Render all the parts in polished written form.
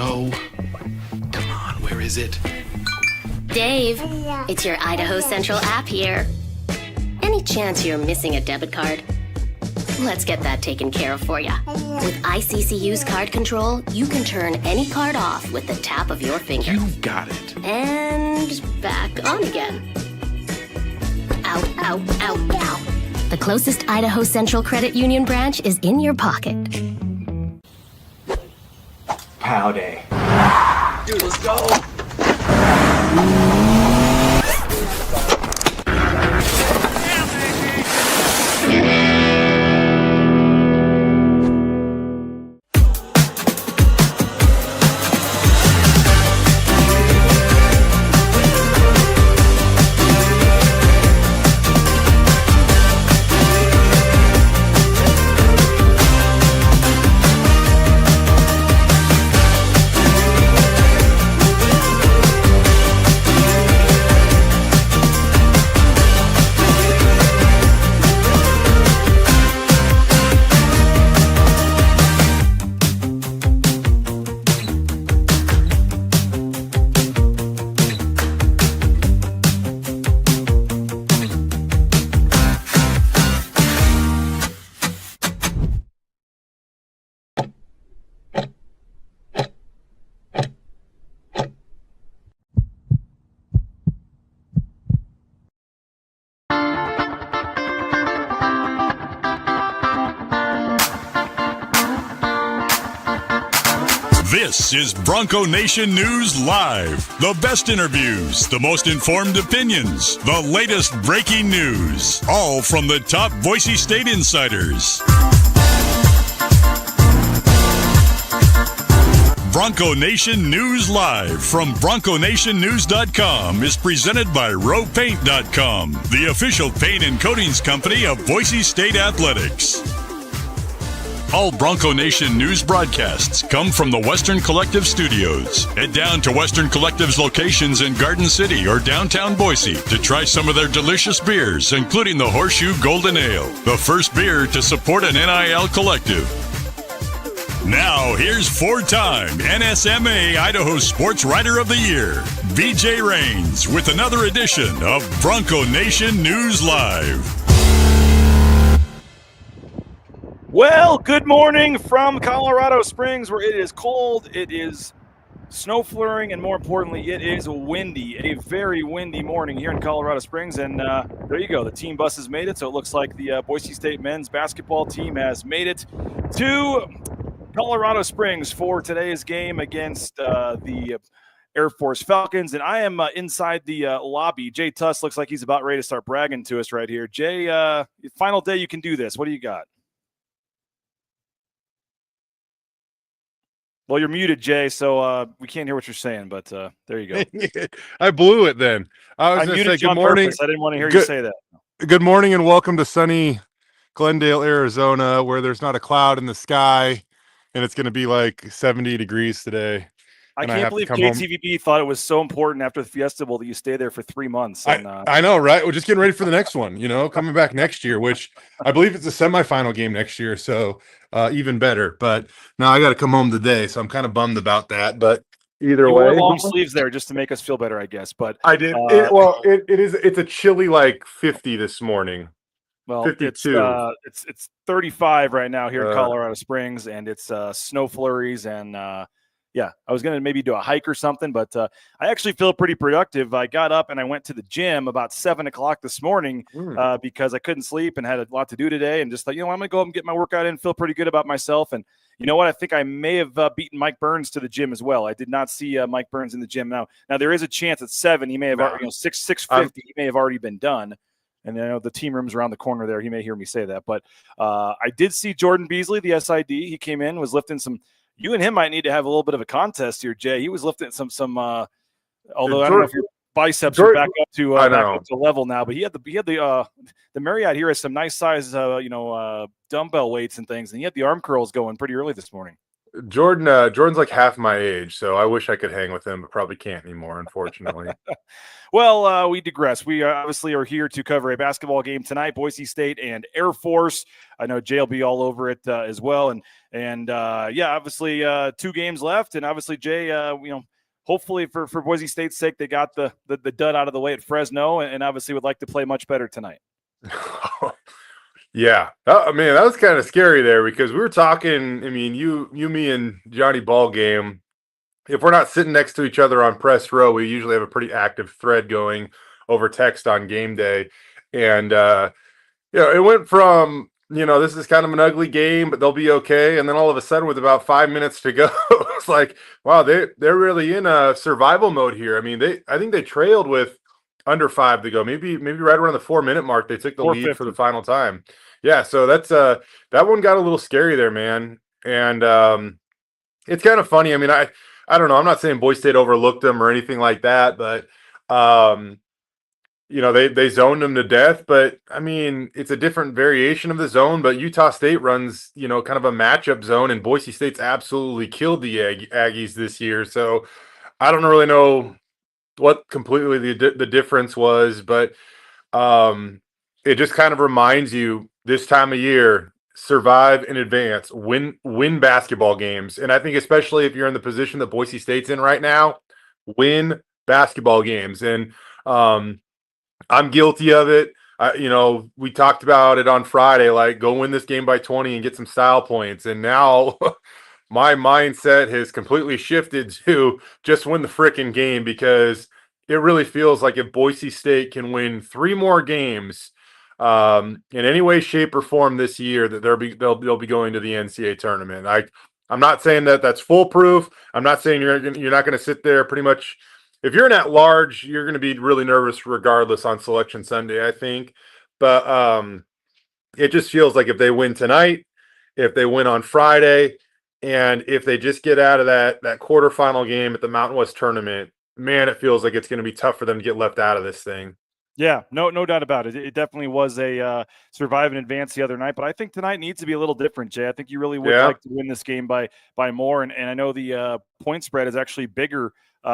go. Come on, where is it? Dave, it's your Idaho Central app here. Any chance you're missing a debit card? Let's get that taken care of for you. With ICCU's card control, you can turn any card off with the tap of your finger. You got it. And back on again. Out, out, out, out. The closest Idaho Central Credit Union branch is in your pocket. Pow day. Dude, let's go. This is Bronco Nation News Live. The best interviews, the most informed opinions, the latest breaking news, all from the top Boise State insiders. Bronco Nation News Live from BroncoNationNews.com is presented by RowPaint.com, the official paint and coatings company of Boise State Athletics. All Bronco Nation news broadcasts come from the Western Collective Studios. Head down to Western Collective's locations in Garden City or downtown Boise to try some of their delicious beers, including the Horseshoe Golden Ale, the first beer to support an NIL collective. Now, here's four-time NSMA Idaho Sports Writer of the Year, BJ Rains, with another edition of Bronco Nation News Live. Well, good morning from Colorado Springs, where it is cold, it is snow flurrying, and more importantly, it is windy. A very windy morning here in Colorado Springs, and there you go. The team bus has made it, so it looks like the Boise State men's basketball team has made it to Colorado Springs for today's game against the Air Force Falcons, and I am inside the lobby. Jay Tust looks like he's about ready to start bragging to us right here. Jay, final day you can do this. What do you got? Well, you're muted, Jay, so we can't hear what you're saying, but there you go. I blew it then. I was going to say good morning. Purpose. I didn't want to hear you say that. Good morning and welcome to sunny Glendale, Arizona, where there's not a cloud in the sky, and it's going to be like 70 degrees today. I can't believe KTVB thought it was so important after the Fiesta Bowl that you stay there for 3 months. And, I know, right? We're just getting ready for the next one, coming back next year, which I believe it's a semifinal game next year. So even better. But now I got to come home today. So I'm kind of bummed about that. But either way, wore long sleeves there just to make us feel better, I guess. But I did. It's a chilly like 50 this morning. Well, 52. It's 35 right now here in Colorado Springs, and it's snow flurries and yeah, I was going to maybe do a hike or something, but I actually feel pretty productive. I got up and I went to the gym about 7 o'clock this morning because I couldn't sleep and had a lot to do today, and just thought, I'm going to go up and get my workout in, feel pretty good about myself. And you know what? I think I may have beaten Mike Burns to the gym as well. I did not see Mike Burns in the gym. Now there is a chance at 7. He may have already, 6:50. He may have already been done. And I know the team room's around the corner there. He may hear me say that. But I did see Jordan Beasley, the SID. He came in, was lifting some. You and him might need to have a little bit of a contest here, Jay. He was lifting some. Although I don't know if your biceps are back up to level now, but he had the Marriott here has some nice size dumbbell weights and things, and he had the arm curls going pretty early this morning. Jordan's like half my age, so I wish I could hang with him, but probably can't anymore, unfortunately. Well, we digress. We obviously are here to cover a basketball game tonight, Boise State and Air Force. I know Jay will be all over it as well. And obviously 2 games left. And obviously, Jay, hopefully for Boise State's sake, they got the dud out of the way at Fresno and obviously would like to play much better tonight. Yeah. I mean, that was kind of scary there because we were talking, I mean, you, me, and Johnny Ball game. If we're not sitting next to each other on press row, we usually have a pretty active thread going over text on game day. And, it went from, this is kind of an ugly game, but they'll be okay. And then all of a sudden, with about 5 minutes to go, it's like, wow, they're really in a survival mode here. I mean, I think they trailed with under 5 to go, maybe right around the 4-minute mark. They took the lead for the final time. Yeah. So that's, that one got a little scary there, man. And, it's kind of funny. I mean, I don't know. I'm not saying Boise State overlooked them or anything like that, but they zoned them to death. But I mean, it's a different variation of the zone. But Utah State runs, kind of a matchup zone, and Boise State's absolutely killed the Aggies this year. So I don't really know what completely the difference was, but it just kind of reminds you this time of year. Survive in advance, win basketball games. And I think especially if you're in the position that Boise State's in right now, win basketball games. And I'm guilty of it. We talked about it on Friday, like go win this game by 20 and get some style points. And now my mindset has completely shifted to just win the freaking game, because it really feels like if Boise State can win 3 more games in any way, shape, or form this year, that they'll be going to the NCAA tournament. I'm not saying that that's foolproof. I'm not saying you're not going to sit there. Pretty much, if you're an at-large, you're going to be really nervous regardless on Selection Sunday, I think. But it just feels like if they win tonight, if they win on Friday, and if they just get out of that quarterfinal game at the Mountain West tournament, man, it feels like it's going to be tough for them to get left out of this thing. Yeah, no doubt about it. It definitely was a survive and advance the other night, but I think tonight needs to be a little different, Jay. I think you really would like to win this game by more, and I know the point spread is actually bigger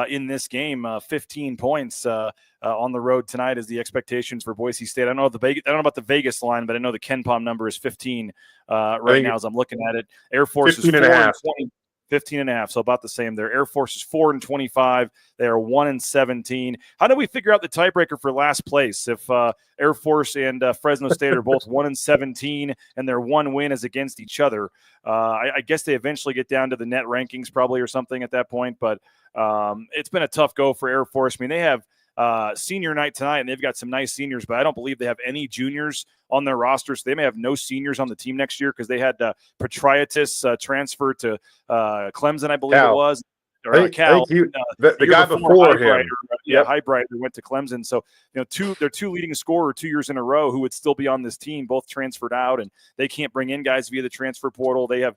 in this game. 15 points on the road tonight is the expectations for Boise State. I don't know about the Vegas line, but I know the KenPom number is 15 right now as I'm looking at it. Air Force is 15.5, so about the same there. Air Force is 4-25. They are 1-17. How do we figure out the tiebreaker for last place? If Air Force and Fresno State are both 1-17 and their one win is against each other, I guess they eventually get down to the net rankings probably or something at that point. But it's been a tough go for Air Force. I mean, they have senior night tonight, and they've got some nice seniors, but I don't believe they have any juniors on their roster, so they may have no seniors on the team next year because they had Petraitis transfer to Clemson, I believe it was, or Cal. The guy before him. Highbright went to Clemson. So, their 2 leading scorers 2 years in a row who would still be on this team, both transferred out, and they can't bring in guys via the transfer portal. They have,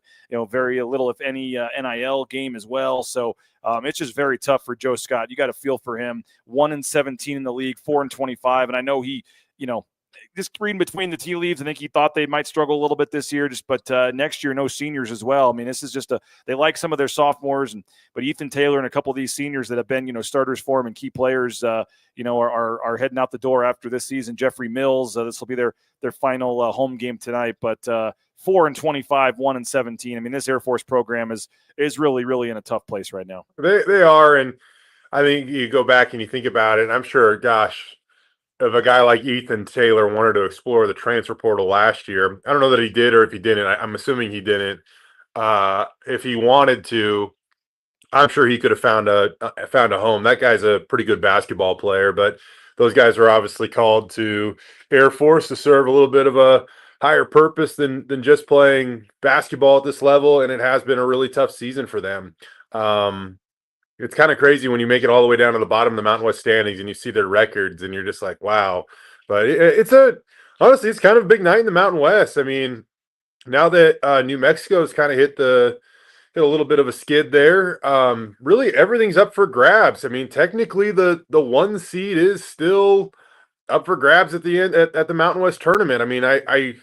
very little, if any, NIL game as well. So it's just very tough for Joe Scott. You got to feel for him. 1-17 in the league, 4-25. And I know he, just reading between the tea leaves, I think he thought they might struggle a little bit this year. But next year, no seniors as well. I mean, this is just they like some of their sophomores, but Ethan Taylor and a couple of these seniors that have been, starters for him and key players, are heading out the door after this season. Jeffrey Mills, this will be their final home game tonight. But 4-25, 1-17. I mean, this Air Force program is really, really in a tough place right now. They are, and I think you go back and you think about it, and I'm sure, gosh, if a guy like Ethan Taylor wanted to explore the transfer portal last year, I don't know that he did or if he didn't. I'm assuming he didn't. If he wanted to, I'm sure he could have found a home. That guy's a pretty good basketball player, but those guys are obviously called to Air Force to serve a little bit of a higher purpose than just playing basketball at this level, and it has been a really tough season for them. It's kind of crazy when you make it all the way down to the bottom of the Mountain West standings and you see their records and you're just like, wow. But honestly, it's kind of a big night in the Mountain West. I mean, now that New Mexico's kind of hit a little bit of a skid there, really everything's up for grabs. I mean, technically the 1 seed is still up for grabs at the end at the Mountain West tournament. I mean, I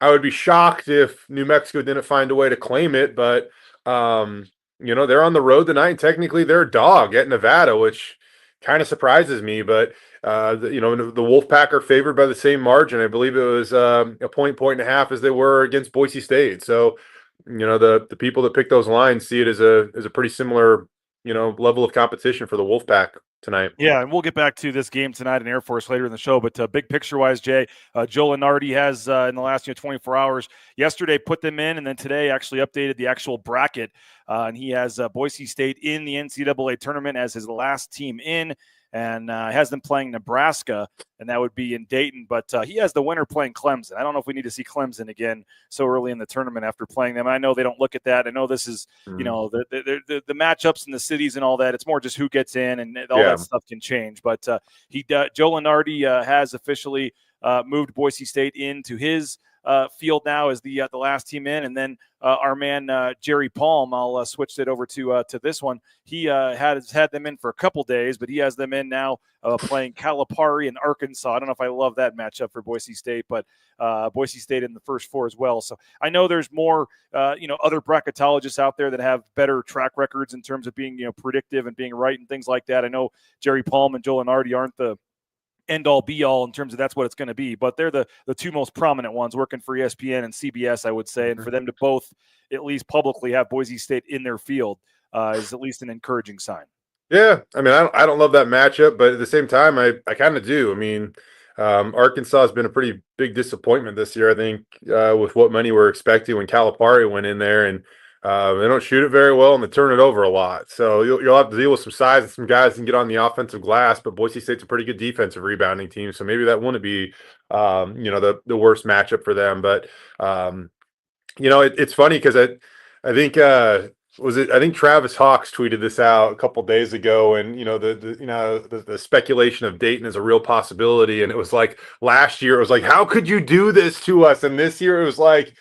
would be shocked if New Mexico didn't find a way to claim it, but They're on the road tonight, and technically they're a dog at Nevada, which kind of surprises me. But the Wolfpack are favored by the same margin. I believe it was a point and a half as they were against Boise State. So, the people that pick those lines see it as a pretty similar level of competition for the Wolfpack tonight. Yeah, and we'll get back to this game tonight in Air Force later in the show. But big picture-wise, Jay, Joe Lenardi has in the last 24 hours, yesterday put them in, and then today actually updated the actual bracket. And he has Boise State in the NCAA tournament as his last team in, and has them playing Nebraska, and that would be in Dayton. But he has the winner playing Clemson. I don't know if we need to see Clemson again so early in the tournament after playing them. I know they don't look at that. I know this is, the matchups in the cities and all that. It's more just who gets in, and all that stuff can change. But Joe Lenardi has officially moved Boise State into his field now as the last team in, and then our man Jerry Palm. I'll switch it over to this one. He has had them in for a couple days, but he has them in now playing Calipari and Arkansas. I don't know if I love that matchup for Boise State, but Boise State in the first four as well. So I know there's more other bracketologists out there that have better track records in terms of being predictive and being right and things like that. I know Jerry Palm and Joe Lenardi aren't the end-all be-all in terms of that's what it's going to be, but they're the two most prominent ones working for ESPN and CBS, I would say, and for them to both at least publicly have Boise State in their field is at least an encouraging sign. Yeah, I mean, I don't love that matchup, but at the same time, I kind of do. I mean, Arkansas has been a pretty big disappointment this year, I think, with what many were expecting when Calipari went in there, and they don't shoot it very well, and they turn it over a lot. So you'll have to deal with some size and some guys that can get on the offensive glass. But Boise State's a pretty good defensive rebounding team, so maybe that wouldn't be, the worst matchup for them. But it's funny because I think I think Travis Hawks tweeted this out a couple days ago, and the speculation of Dayton is a real possibility. And it was like last year, it was like, how could you do this to us? And this year, it was like,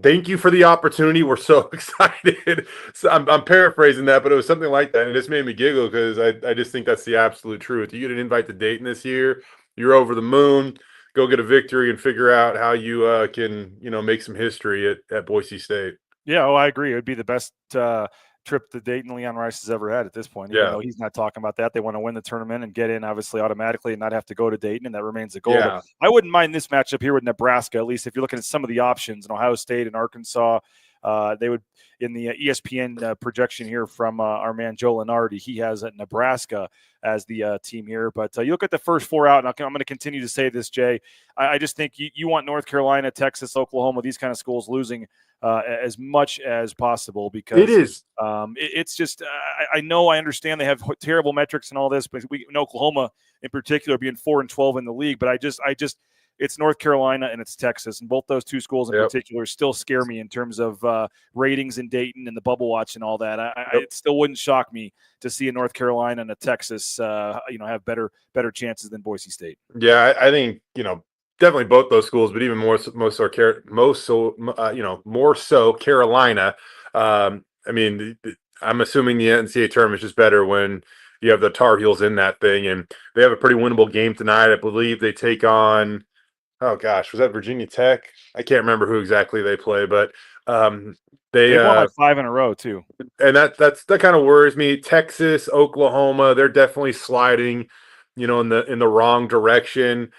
thank you for the opportunity. We're so excited. So I'm paraphrasing that, but it was something like that. And it just made me giggle because I just think that's the absolute truth. You get an invite to Dayton this year, you're over the moon. Go get a victory and figure out how you can make some history at Boise State. Yeah, I agree. It would be the best trip that Dayton Leon Rice has ever had at this point. Even though he's not talking about that. They want to win the tournament and get in, obviously, automatically and not have to go to Dayton, and that remains the goal. Yeah. But I wouldn't mind this matchup here with Nebraska, at least if you're looking at some of the options in Ohio State and Arkansas. They would, in the ESPN projection here from our man Joe Lenardi, he has Nebraska as the team here. But you look at the first four out, and I'm going to continue to say this, Jay. I just think you want North Carolina, Texas, Oklahoma, these kind of schools losing as much as possible, because it is. It's just I know, I understand they have terrible metrics and all this, but in Oklahoma in particular being 4-12 in the league. But I just it's North Carolina and it's Texas, and both those two schools in particular still scare me in terms of ratings in Dayton and the bubble watch and all that. It still wouldn't shock me to see a North Carolina and a Texas, have better chances than Boise State. Yeah, I think definitely both those schools, but even more so Carolina. I mean, I'm assuming the NCAA tournament is just better when you have the Tar Heels in that thing, and they have a pretty winnable game tonight. I believe they take on, oh gosh, was that Virginia Tech? I can't remember who exactly they play, but they won like 5 in a row too, and that kind of worries me. Texas, Oklahoma, they're definitely sliding, in the wrong direction.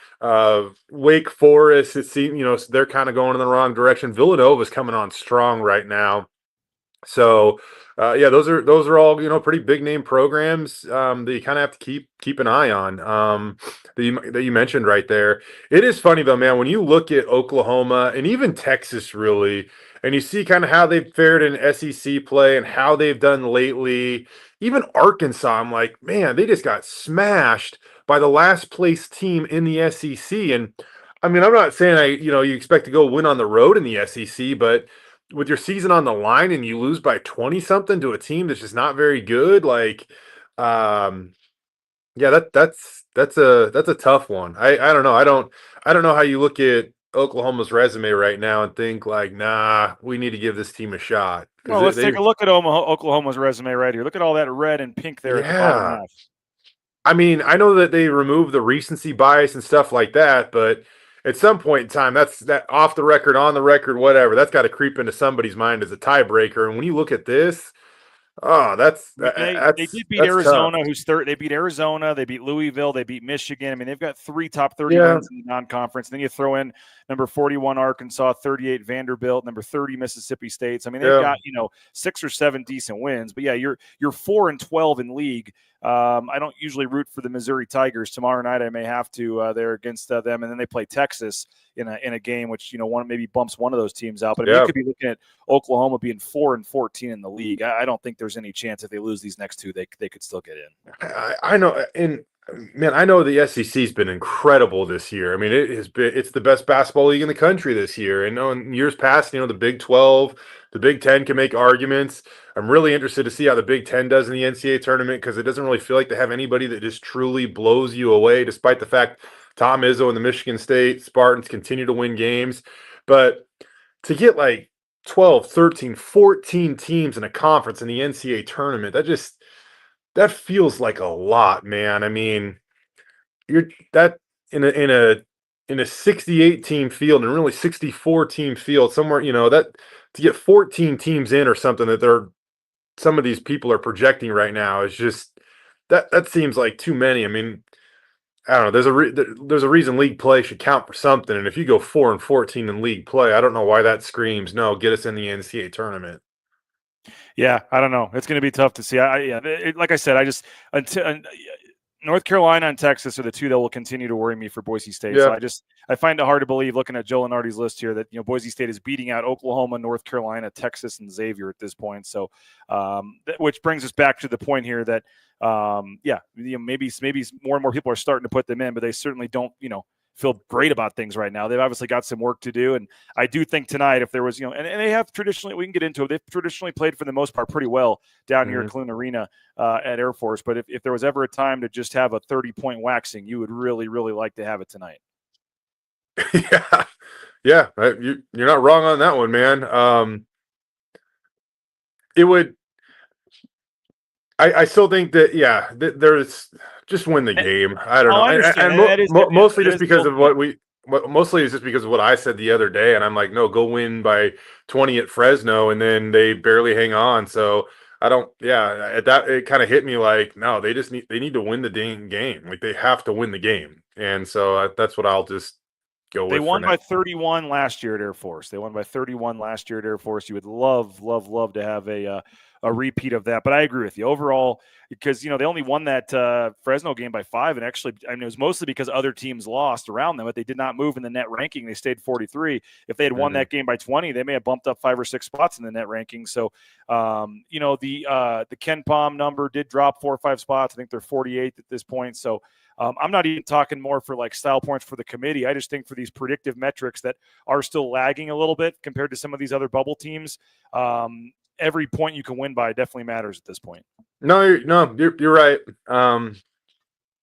Wake Forest, it seems, they're kind of going in the wrong direction. Villanova's coming on strong right now. So, those are all, pretty big name programs that you kind of have to keep an eye on, that you mentioned right there. It is funny though, man, when you look at Oklahoma and even Texas really, and you see kind of how they've fared in SEC play and how they've done lately. Even Arkansas, I'm like, man, they just got smashed by the last place team in the SEC. And I mean, I'm not saying you expect to go win on the road in the SEC, but with your season on the line and you lose by 20 something to a team that's just not very good, like, that's a tough one. I don't know. I don't know how you look at Oklahoma's resume right now and think like, nah, we need to give this team a shot. Well, let's take a look at Oklahoma's resume right here. Look at all that red and pink there at the bottom half. I mean, I know that they removed the recency bias and stuff like that, but at some point in time, that's that off the record, on the record, whatever. That's got to creep into somebody's mind as a tiebreaker. And when you look at this, oh, They did beat that's tough. Arizona, who's third. They beat Arizona. They beat Louisville. They beat Michigan. I mean, they've got 3 top 30 Yeah. wins in the non-conference. Then you throw in number 41 Arkansas, 38 Vanderbilt, number 30 Mississippi State. So, I mean, they've got 6 or 7 decent wins. But yeah, you're 4-12 in league. I don't usually root for the Missouri Tigers. Tomorrow night I may have to. They're against them, and then they play Texas in a game which one maybe bumps one of those teams out. But I mean, you could be looking at Oklahoma being 4-14 in the league. I don't think there's any chance if they lose these next 2, they could still get in. I know, and man, I know the SEC's been incredible this year. I mean, it's the best basketball league in the country this year. And in years past, the Big 12, the Big 10 can make arguments. I'm really interested to see how the Big 10 does in the NCAA tournament, because it doesn't really feel like they have anybody that just truly blows you away, despite the fact Tom Izzo and the Michigan State Spartans continue to win games. But to get like 12, 13, 14 teams in a conference in the NCAA tournament, that feels like a lot, man. I mean, you're that in a 68 team field, and really 64 team field somewhere, that to get 14 teams in or something that some of these people are projecting right now is just that seems like too many. I mean, I don't know. There's a reason league play should count for something, and if you go 4-14 in league play, I don't know why that screams no. Get us in the NCAA tournament. Yeah, I don't know. It's going to be tough to see. Like I said, until North Carolina and Texas are the 2 that will continue to worry me for Boise State. Yeah. So I find it hard to believe, looking at Joe Lenardi's list here, that Boise State is beating out Oklahoma, North Carolina, Texas, and Xavier at this point. So, which brings us back to the point here that, maybe more and more people are starting to put them in, but they certainly don't, feel great about things right now. They've obviously got some work to do. And I do think tonight, if there was, and they have traditionally, we can get into it, they've traditionally played for the most part pretty well down here at Clune Arena at Air Force. But if there was ever a time to just have a 30-point waxing, you would really, really like to have it tonight. Yeah. You're not wrong on that one, man. It would. I still think that, there's just win the game. I don't know. I understand. Mostly just because of mostly it's just because of what I said the other day. And I'm like, no, go win by 20 at Fresno. And then they barely hang on. So I don't, at that, it kind of hit me like, no, they need to win the dang game. Like they have to win the game. And so that's what I'll just go with. They won by 31 last year at Air Force. You would love, love, love to have a repeat of that. But I agree with you overall, because they only won that Fresno game by 5, and actually, I mean, it was mostly because other teams lost around them, but they did not move in the net ranking. They stayed 43. If they had won that game by 20, they may have bumped up 5 or 6 spots in the net ranking. So, the Ken Pom number did drop 4 or 5 spots. I think they're 48 at this point. So. I'm not even talking more for like style points for the committee. I just think for these predictive metrics that are still lagging a little bit compared to some of these other bubble teams, every point you can win by definitely matters at this point. No, you're right.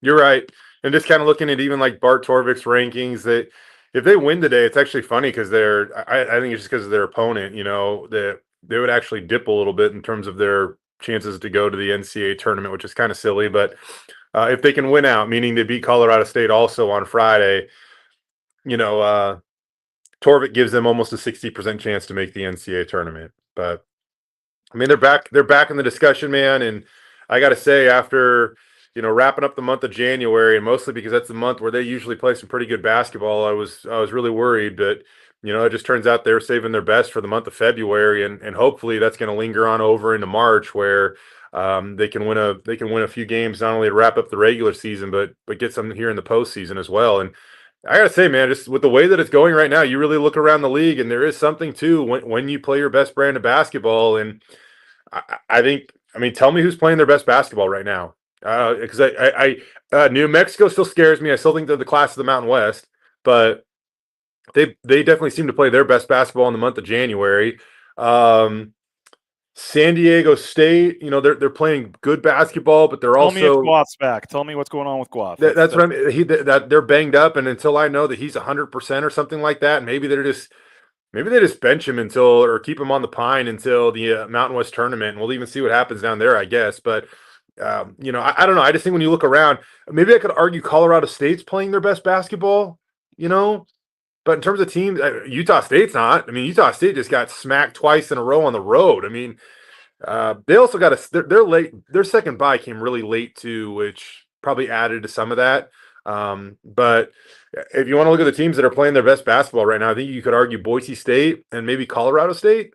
You're right. And just kind of looking at even like Bart Torvik's rankings, that if they win today, it's actually funny because I think it's just because of their opponent, that they would actually dip a little bit in terms of their chances to go to the NCAA tournament, which is kind of silly. But if they can win out, meaning they beat Colorado State also on Friday, Torvik gives them almost a 60% chance to make the NCAA tournament. But I mean, they're back in the discussion, man. And I got to say, after, wrapping up the month of January, and mostly because that's the month where they usually play some pretty good basketball, I was really worried, but it just turns out they're saving their best for the month of February, and hopefully that's going to linger on over into March, where they can win a few games, not only to wrap up the regular season, but get some here in the postseason as well. And I gotta say, man, just with the way that it's going right now, you really look around the league, and there is something too when you play your best brand of basketball. And I think, tell me who's playing their best basketball right now. Because New Mexico still scares me. I still think they're the class of the Mountain West, but they definitely seem to play their best basketball in the month of January. San Diego State, they're playing good basketball, but they're also. Tell me if Guath's back. Tell me what's going on with Guath. That's what I mean. They're banged up, and until I know that he's 100% or something like that, maybe they just bench him or keep him on the pine until the Mountain West tournament, and we'll even see what happens down there, I guess. But I don't know. I just think when you look around, maybe I could argue Colorado State's playing their best basketball. But in terms of teams, Utah State's not. I mean, Utah State just got smacked twice in a row on the road. I mean, they also got they're late. Their second bye came really late too, which probably added to some of that. But if you want to look at the teams that are playing their best basketball right now, I think you could argue Boise State and maybe Colorado State.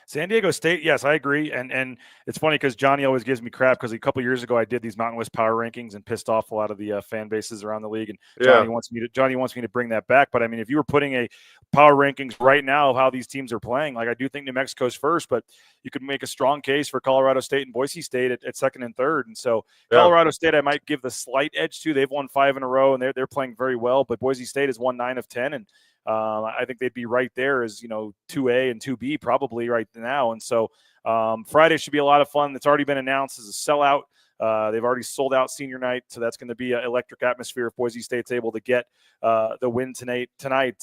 San Diego State, yes, I agree. And it's funny because Johnny always gives me crap because a couple years ago I did these Mountain West power rankings and pissed off a lot of the fan bases around the league. And Johnny wants me to bring that back. But I mean, if you were putting a power rankings right now of how these teams are playing, like I do think New Mexico's first, but you could make a strong case for Colorado State and Boise State at second and third. And so Colorado State, I might give the slight edge to. They've won 5 in a row and they're playing very well. But Boise State has won 9 of 10 and I think they'd be right there as, 2A and 2B probably right now. And so Friday should be a lot of fun. It's already been announced as a sellout. They've already sold out senior night. So that's going to be an electric atmosphere if Boise State's able to get the win tonight.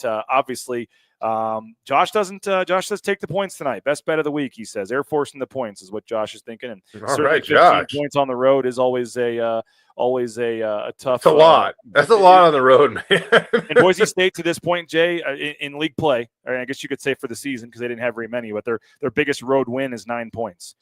Obviously, Josh says take the points tonight. Best bet of the week, he says. Air Force in the points is what Josh is thinking. And certainly 15 points on the road is always a tough. That's a lot. That's a lot on the road, man. And Boise State to this point, Jay, in league play, I guess you could say for the season because they didn't have very many, but their biggest road win is 9 points.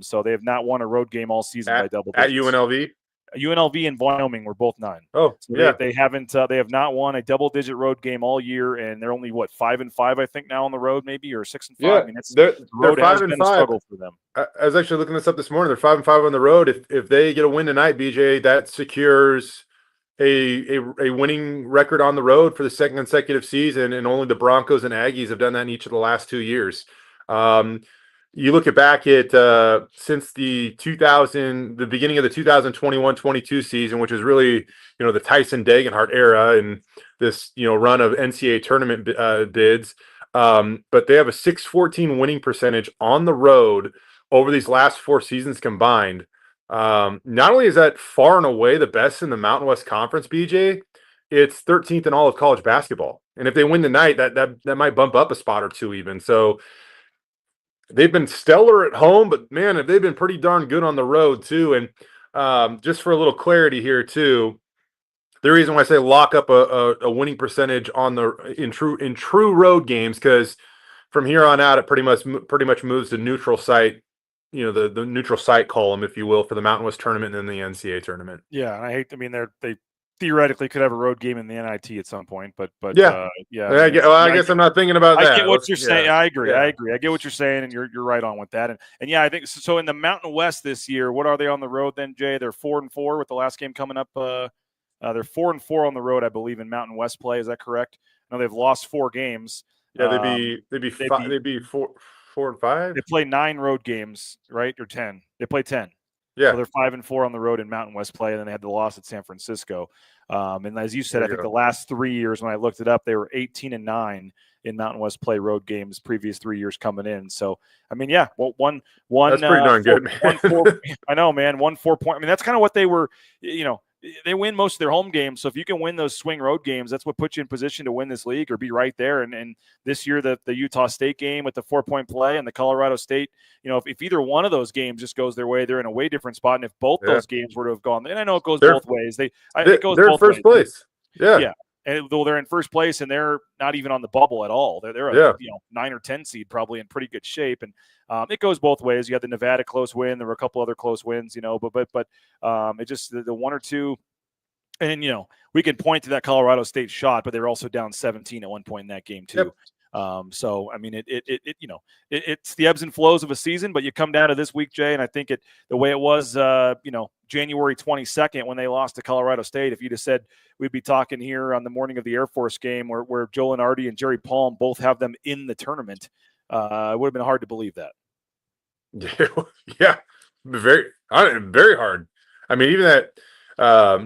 So they have not won a road game all season by double digits. At UNLV? UNLV and Wyoming were both 9. Oh, so yeah. They have not won a double-digit road game all year, and they're only 5-5, I think, now on the road, maybe, or 6-5. Yeah, I mean, the road has been a struggle for them. I was actually looking this up this morning. They're 5-5 on the road. If they get a win tonight, BJ, that secures a winning record on the road for the second consecutive season, and only the Broncos and Aggies have done that in each of the last 2 years. You look back at since the beginning of the 2021-22 season, which is really the Tyson Degenhart era and this run of NCAA tournament bids, but they have a 614 winning percentage on the road over these last 4 seasons combined. Not only is that far and away the best in the Mountain West Conference, BJ, it's 13th in all of college basketball, and if they win tonight, that might bump up a spot or two even. So. They've been stellar at home, but man, they've been pretty darn good on the road too. And just for a little clarity here too, the reason why I say lock up a winning percentage in true road games, because from here on out, it pretty much moves to neutral site, the neutral site column, if you will, for the Mountain West tournament and then the NCAA tournament. Yeah, and they theoretically could have a road game in the NIT at some point, but I guess I'm not thinking about that. I get what you're saying. Yeah. I agree. I get what you're saying, and you're right on with that. And yeah, I think so. In the Mountain West this year, what are they on the road then, Jay? They're 4-4 with the last game coming up. They're 4-4 on the road, I believe, in Mountain West play. Is that correct? No, they've lost 4 games. Yeah, they'd be 4-5. They play 9 road games, right, or 10? They play 10. Yeah, so they're 5-4 on the road in Mountain West play, and then they had the loss at San Francisco. And as you said, I think the last 3 years when I looked it up, they were 18-9 in Mountain West play road games previous 3 years coming in. So I mean, yeah, one that's pretty darn good, man. I know, man. 1 4-point. I mean, that's kind of what they were. They win most of their home games. So if you can win those swing road games, that's what puts you in position to win this league or be right there. And this year, the Utah State game with the 4-point play and the Colorado State, if either one of those games just goes their way, they're in a way different spot. And if both those games were to have gone, and I know it goes both ways. It goes they're both in first ways. place. Yeah. Yeah. And though they're in first place and they're not even on the bubble at all, they're a 9 or 10 seed, probably in pretty good shape. And it goes both ways. You had the Nevada close win. There were a couple other close wins, but it just the 1 or 2. And, we can point to that Colorado State shot, but they were also down 17 at one point in that game too. Yep. So, I mean, it's the ebbs and flows of a season, but you come down to this week, Jay, and I think the way it was, January 22nd when they lost to Colorado State, if you'd have said we'd be talking here on the morning of the Air Force game where Joe Lenardi and Jerry Palm both have them in the tournament, it would have been hard to believe that. Yeah. Very hard. I mean, even that,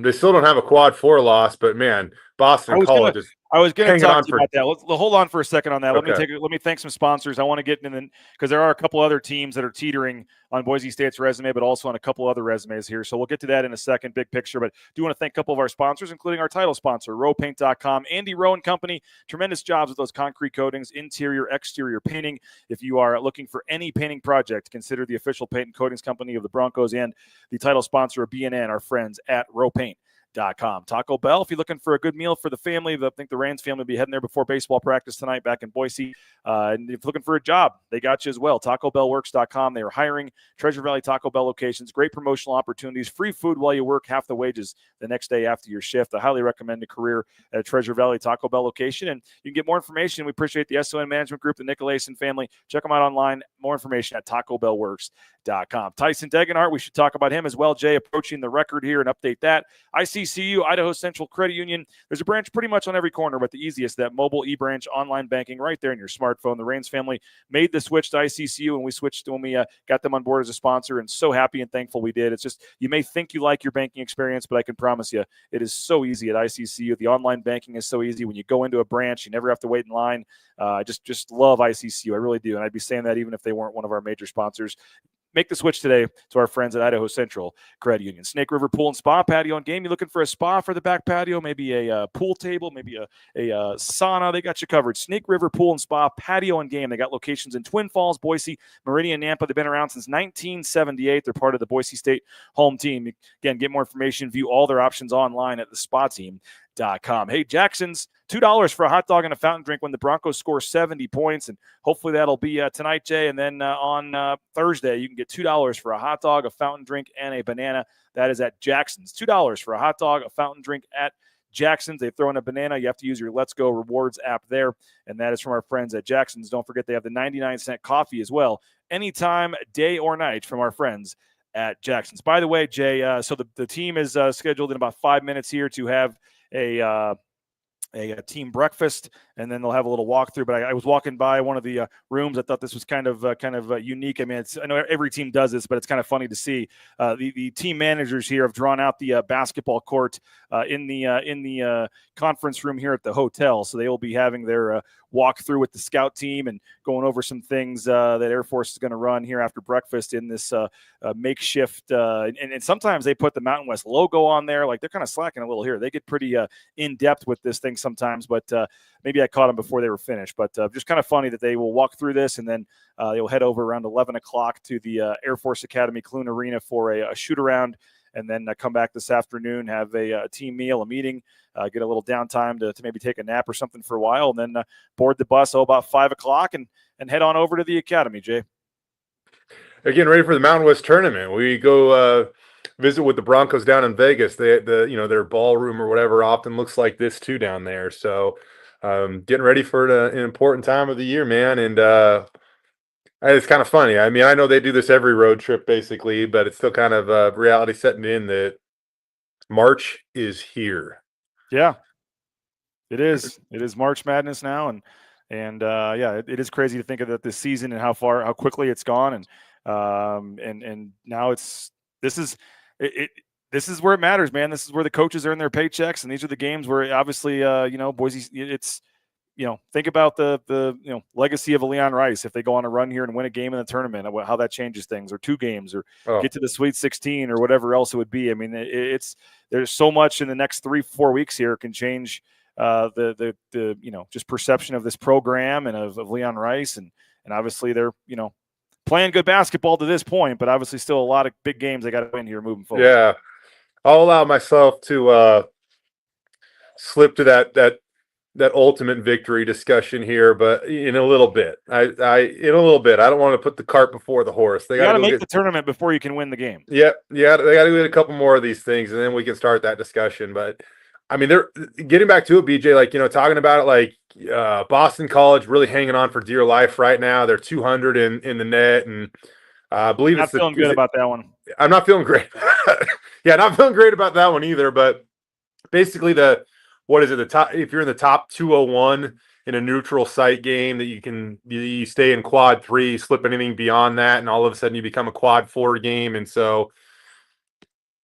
they still don't have a quad 4 loss, but man, Boston College is. I was going to talk to you about that. Let's hold on for a second on that. Okay. Let me thank some sponsors. I want to get in because there are a couple other teams that are teetering on Boise State's resume, but also on a couple other resumes here. So we'll get to that in a second, big picture. But do want to thank a couple of our sponsors, including our title sponsor, rowpaint.com. Andy Rowe and Company, tremendous jobs with those concrete coatings, interior, exterior painting. If you are looking for any painting project, consider the official paint and coatings company of the Broncos and the title sponsor of BNN, our friends at Row Paint. Taco Bell, if you're looking for a good meal for the family, I think the Rains family will be heading there before baseball practice tonight back in Boise. And if you're looking for a job, they got you as well. TacoBellWorks.com. They are hiring Treasure Valley Taco Bell locations. Great promotional opportunities. Free food while you work. Half the wages the next day after your shift. I highly recommend a career at a Treasure Valley Taco Bell location. And you can get more information. We appreciate the SON Management Group, the Nicolason family. Check them out online. More information at TacoBellWorks.com. Tyson Degenhart, we should talk about him as well. Jay, approaching the record here and update that. ICCU, Idaho Central Credit Union. There's a branch pretty much on every corner, but the easiest, that mobile e-branch online banking right there in your smartphone. The Rains family made the switch to ICCU, and we switched when we got them on board as a sponsor, and so happy and thankful we did. It's just, you may think you like your banking experience, but I can promise you it is so easy at ICCU. The online banking is so easy. When you go into a branch, you never have to wait in line. Just love ICCU. I really do, and I'd be saying that even if they weren't one of our major sponsors. Make the switch today to our friends at Idaho Central Credit Union. Snake River Pool and Spa, patio and game. You looking for a spa for the back patio, maybe a pool table, maybe a sauna. They got you covered. Snake River Pool and Spa, patio and game. They got locations in Twin Falls, Boise, Meridian, Nampa. They've been around since 1978. They're part of the Boise State home team. Again, get more information, view all their options online at thespateam.com. Hey, Jackson's $2 for a hot dog and a fountain drink when the Broncos score 70 points, and hopefully that'll be tonight, Jay. And then on Thursday, you can get $2 for a hot dog, a fountain drink, and a banana. That is at Jackson's. $2 for a hot dog, a fountain drink at Jackson's. They throw in a banana. You have to use your Let's Go Rewards app there, and that is from our friends at Jackson's. Don't forget they have the 99-cent coffee as well, anytime, day or night, from our friends at Jackson's. By the way, Jay, so the team is scheduled in about 5 minutes here to have a team breakfast, and then they'll have a little walkthrough. But I was walking by one of the rooms. I thought this was kind of unique. I mean, I know every team does this, but it's kind of funny to see. The team managers here have drawn out the basketball court in the conference room here at the hotel. So they will be having their walk through with the scout team and going over some things that Air Force is going to run here after breakfast in this makeshift. And sometimes they put the Mountain West logo on there. Like, they're kind of slacking a little here. They get pretty in depth with this thing sometimes, but maybe I caught them before they were finished. But just kind of funny that they will walk through this, and then they'll head over around 11 o'clock to the Air Force Academy Clune Arena for a shoot around, and then come back this afternoon, have a team meal, a meeting, get a little downtime to maybe take a nap or something for a while, and then board the bus about 5 o'clock and head on over to the academy, Jay. Again, ready for the Mountain West tournament. We go visit with the Broncos down in Vegas. Their ballroom or whatever often looks like this too down there. So getting ready for an important time of the year, man. And it's kind of funny. I mean, I know they do this every road trip basically, but it's still kind of reality setting in that March is here. Yeah, it is. It is March Madness now, and it is crazy to think of that this season and how quickly it's gone, and now this is where it matters, man. This is where the coaches earn their paychecks, and these are the games where obviously Boise. It's think about the legacy of a Leon Rice if they go on a run here and win a game in the tournament, how that changes things, or 2 games, or get to the Sweet 16 or whatever else it would be. I mean, there's so much in the next 3-4 weeks here can change the just perception of this program and of Leon Rice, and obviously they're playing good basketball to this point, but obviously still a lot of big games they got to win here moving forward. Yeah, I'll allow myself to slip to that ultimate victory discussion here, but in a little bit. I don't want to put the cart before the horse. They got to make the tournament before you can win the game. Yeah, they got to get a couple more of these things, and then we can start that discussion. But I mean, they're getting back to it, BJ. Like, talking about it, like Boston College really hanging on for dear life right now. They're 200 in the net, and I believe not feeling good about that one. I'm not feeling great. Yeah, not feeling great about that one either. But basically, the top, if you're in the top 201 in a neutral site game, that you stay in quad 3, slip anything beyond that, and all of a sudden you become a quad 4 game. And so,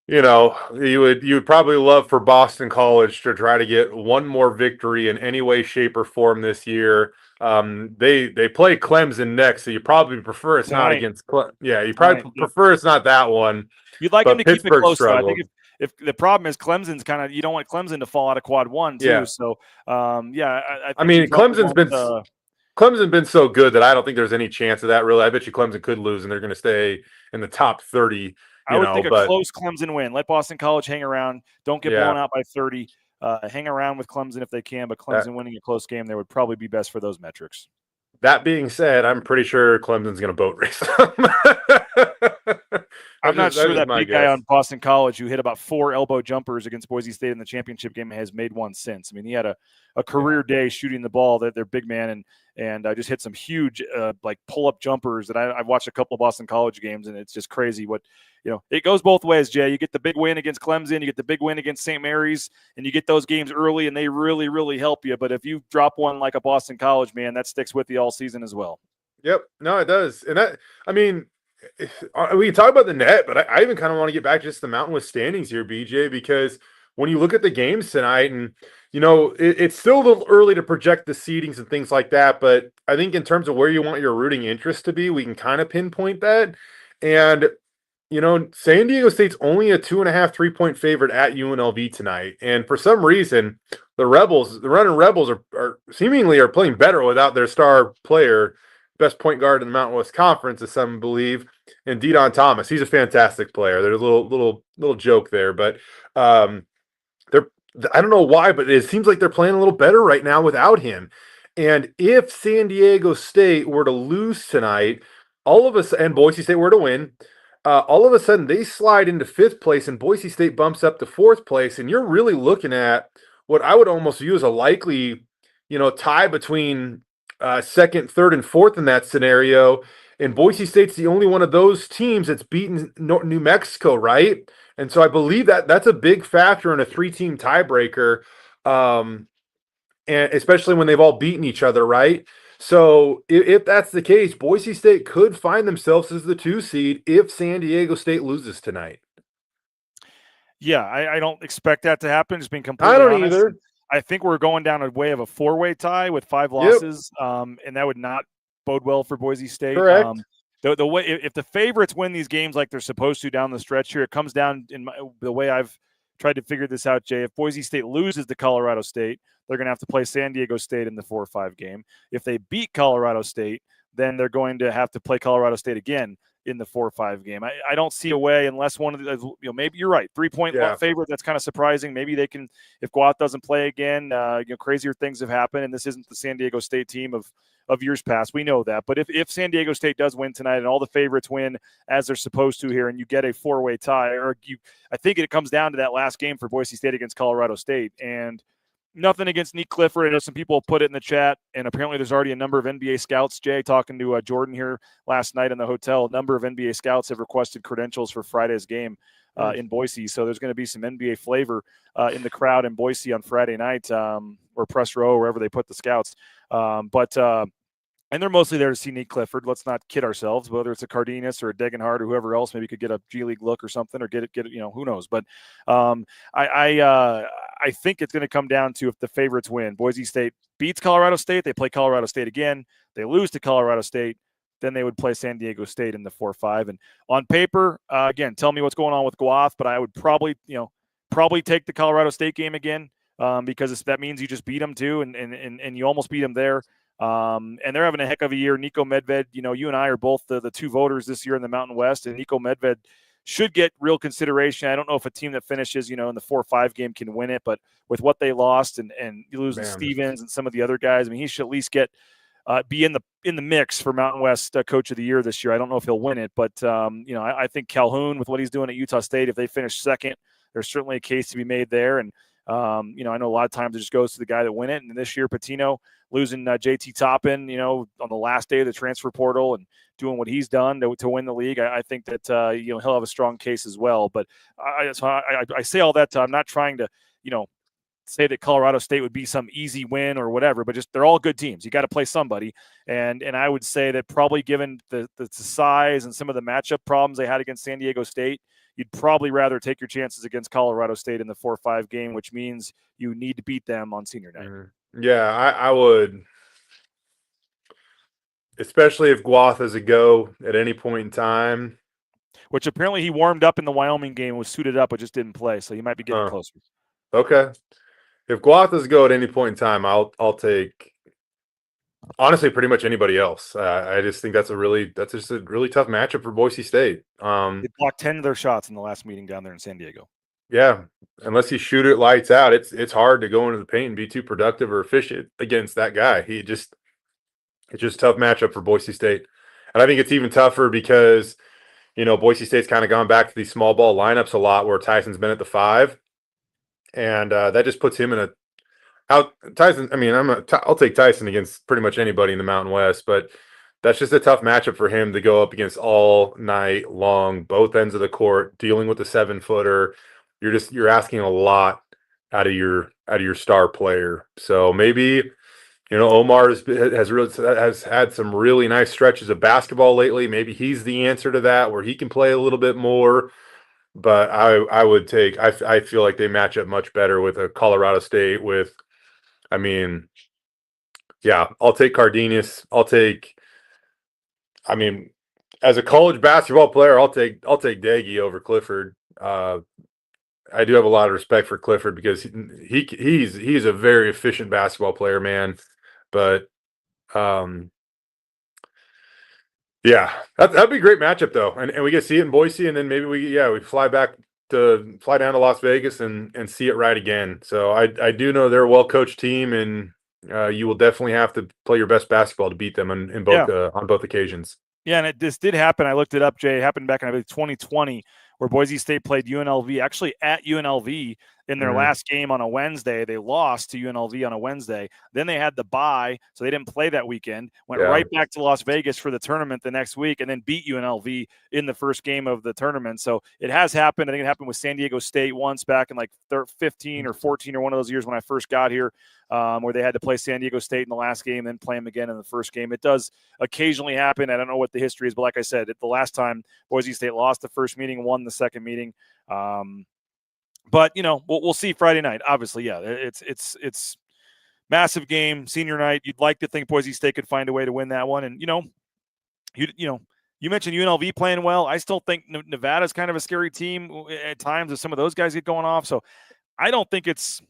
you would probably love for Boston College to try to get one more victory in any way, shape, or form this year. They play Clemson next, so you probably prefer it's not against. You probably prefer it's not that one. You'd like them to keep it close. I think If the problem is Clemson's kind of, you don't want Clemson to fall out of quad 1 too. Yeah. So I mean, Clemson's been so good that I don't think there's any chance of that really. I bet you Clemson could lose and they're going to stay in the top 30 I would think a close Clemson win. Let Boston College hang around. Don't get blown out by 30. Hang around with Clemson if they can, but Clemson winning a close game there would probably be best for those metrics. That being said, I'm pretty sure Clemson's going to boat race them. I'm not sure that big guy on Boston College who hit about 4 elbow jumpers against Boise State in the championship game has made one since. I mean, he had a career day shooting the ball. They're big man and just hit some huge like pull-up jumpers that I've watched a couple of Boston College games, and it's just crazy what – it goes both ways, Jay. You get the big win against Clemson, you get the big win against St. Mary's, and you get those games early, and they really, really help you. But if you drop one like a Boston College, man, that sticks with you all season as well. Yep. No, it does. And we can talk about the net, but I even kind of want to get back to just the Mountain West standings here, BJ, because when you look at the games tonight, and, it's still a little early to project the seedings and things like that, but I think in terms of where you want your rooting interest to be, we can kind of pinpoint that. And San Diego State's only a 2.5 3-point favorite at UNLV tonight. And for some reason, the running Rebels are seemingly playing better without their star player, best point guard in the Mountain West Conference, as some believe, and De'Don Thomas. He's a fantastic player. There's a little joke there, but I don't know why, but it seems like they're playing a little better right now without him. And if San Diego State were to lose tonight, and Boise State were to win, all of a sudden they slide into 5th place and Boise State bumps up to 4th place. And you're really looking at what I would almost view as a likely, tie between 2nd, 3rd, and 4th in that scenario. And Boise State's the only one of those teams that's beaten New Mexico, right? And so I believe that's a big factor in a 3-team tiebreaker, and especially when they've all beaten each other, right? So if that's the case, Boise State could find themselves as the 2 seed if San Diego State loses tonight. Yeah, I don't expect that to happen. Just being completely honest. I don't either. I think we're going down a way of a 4-way tie with 5 losses, and that would not bode well for Boise State. Correct. The way if the favorites win these games like they're supposed to down the stretch here, it comes down the way I've tried to figure this out, Jay. If Boise State loses to Colorado State, they're going to have to play San Diego State in the 4-5 game. If they beat Colorado State, then they're going to have to play Colorado State again in the 4-5 game. I don't see a way unless one of the, maybe you're right, 3-point favorite. That's kind of surprising. Maybe they can, if Guath doesn't play again, crazier things have happened. And this isn't the San Diego State team of years past. We know that. But if San Diego State does win tonight and all the favorites win as they're supposed to here, and you get a 4-way tie, I think it comes down to that last game for Boise State against Colorado State. And nothing against Nick Clifford. I know some people put it in the chat, and apparently there's already a number of NBA scouts. Jay, talking to Jordan here last night in the hotel, a number of NBA scouts have requested credentials for Friday's game in Boise. So there's going to be some NBA flavor in the crowd in Boise on Friday night, or press row, wherever they put the scouts. And they're mostly there to see Nick Clifford. Let's not kid ourselves. Whether it's a Cardenas or a Degenhardt or whoever else, maybe could get a G League look or something, or get it. Who knows? But I think it's going to come down to if the favorites win. Boise State beats Colorado State, they play Colorado State again. They lose to Colorado State, then they would play San Diego State in the 4-5. And on paper, again, tell me what's going on with Guath, but I would probably take the Colorado State game again, because that means you just beat them too, and you almost beat them there. And they're having a heck of a year. Nico Medved, you and I are both the 2 voters this year in the Mountain West, and Nico Medved should get real consideration. I don't know if a team that finishes, in the 4-5 game can win it, but with what they lost and you losing Stevens and some of the other guys, I mean, he should at least be in the mix for Mountain West Coach of the Year this year. I don't know if he'll win it, but I think Calhoun, with what he's doing at Utah State, if they finish second, there's certainly a case to be made there. And I know a lot of times it just goes to the guy that win it. And this year, Patino losing JT Toppin, on the last day of the transfer portal and doing what he's done to win the league, I think that he'll have a strong case as well. But I say all that I'm not trying to say that Colorado State would be some easy win or whatever, but just they're all good teams. You got to play somebody, and I would say that probably given the size and some of the matchup problems they had against San Diego State, you'd probably rather take your chances against Colorado State in the 4-5 game, which means you need to beat them on senior night. Mm-hmm. Yeah, I would, especially if Guath has a go at any point in time. Which apparently he warmed up in the Wyoming game, was suited up, but just didn't play, so he might be getting closer. Okay. If Guath has a go at any point in time, I'll take Honestly, pretty much anybody else. I just think that's just a really tough matchup for Boise State. They blocked 10 of their shots in the last meeting down there in San Diego. Yeah, unless you shoot it lights out, it's hard to go into the paint and be too productive or efficient against that guy. It's just a tough matchup for Boise State, and I think it's even tougher because Boise State's kind of gone back to these small ball lineups a lot, where Tyson's been at the 5, and that just puts him in a Tyson. I mean, I'll take Tyson against pretty much anybody in the Mountain West, but that's just a tough matchup for him to go up against all night long, both ends of the court, dealing with a 7-footer. You're asking a lot out of your star player. So maybe Omar has had some really nice stretches of basketball lately. Maybe he's the answer to that, where he can play a little bit more. But I feel like they match up much better with a Colorado State with. I'll take Cardenas. As a college basketball player, I'll take Daggy over Clifford. I do have a lot of respect for Clifford because he's a very efficient basketball player, man. But that'd be a great matchup though, and we get to see it in Boise, and then maybe we fly down to Las Vegas and see it right again. So I do know they're a well coached team, and you will definitely have to play your best basketball to beat them on both occasions. Yeah, and this did happen. I looked it up, Jay. It happened back in 2020, where Boise State played UNLV, actually at UNLV in their last game on a Wednesday. They lost to UNLV on a Wednesday. Then they had the bye, so they didn't play that weekend. Went right back to Las Vegas for the tournament the next week, and then beat UNLV in the first game of the tournament. So it has happened. I think it happened with San Diego State once back in like 15 or 14 or one of those years when I first got here, where they had to play San Diego State in the last game, then play them again in the first game. It does occasionally happen. I don't know what the history is, but like I said, the last time Boise State lost the first meeting, won the second meeting. But we'll see Friday night. Obviously, yeah, it's massive game, senior night. You'd like to think Boise State could find a way to win that one. And you mentioned UNLV playing well. I still think Nevada's kind of a scary team at times if some of those guys get going off. So I don't think it's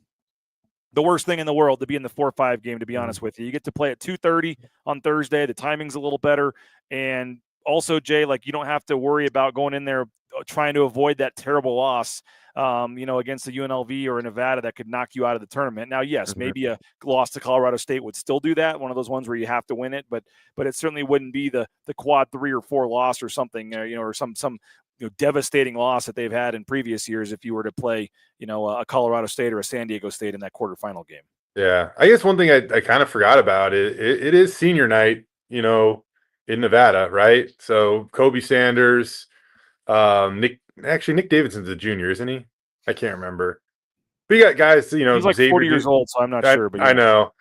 the worst thing in the world to be in the 4-5 game, to be honest with you. You get to play at 2:30 on Thursday. The timing's a little better. And also, Jay, you don't have to worry about going in there trying to avoid that terrible loss, against the UNLV or a Nevada that could knock you out of the tournament. Now, yes, maybe a loss to Colorado State would still do that. One of those ones where you have to win it, but it certainly wouldn't be the quad 3 or 4 loss or something, or some devastating loss that they've had in previous years if you were to play, a Colorado State or a San Diego State in that quarterfinal game. Yeah, I guess one thing I kind of forgot about it is senior night, in Nevada, right? So Kobe Sanders, Nick Davidson's a junior, isn't he? I can't remember. We got guys, he's like Xavier 40 years old, so I'm not sure. But I know.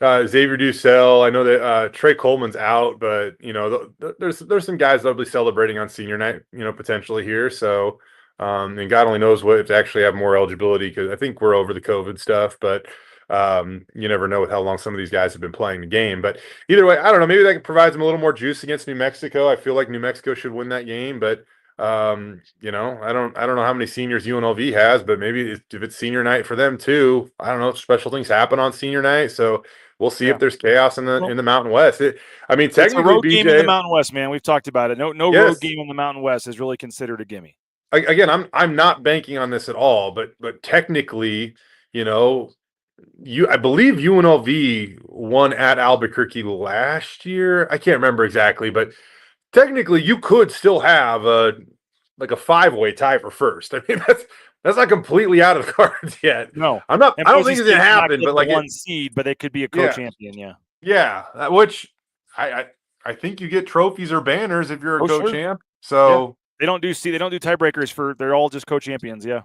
Xavier Dussel. I know that Trey Coleman's out, but there's some guys that'll be celebrating on senior night, potentially here. So, and God only knows what if they actually have more eligibility, because I think we're over the COVID stuff, but you never know with how long some of these guys have been playing the game. But either way, I don't know. Maybe that provides them a little more juice against New Mexico. I feel like New Mexico should win that game, but I don't know how many seniors UNLV has, but maybe if it's senior night for them too. I don't know. Special things happen on senior night, so we'll see if there's chaos in the Mountain West. Technically, it's a road game in the Mountain West, man. We've talked about it. No road game in the Mountain West is really considered a gimme. Again, I'm not banking on this at all, but technically, I believe UNLV won at Albuquerque last year. I can't remember exactly, but technically you could still have a 5-way tie for first. I mean, that's not completely out of the cards yet. No, I don't think it's gonna happen, but like one seed, but they could be a co-champion. Yeah. Which I think you get trophies or banners if you're a co-champ. So they don't do tiebreakers they're all just co-champions. Yeah.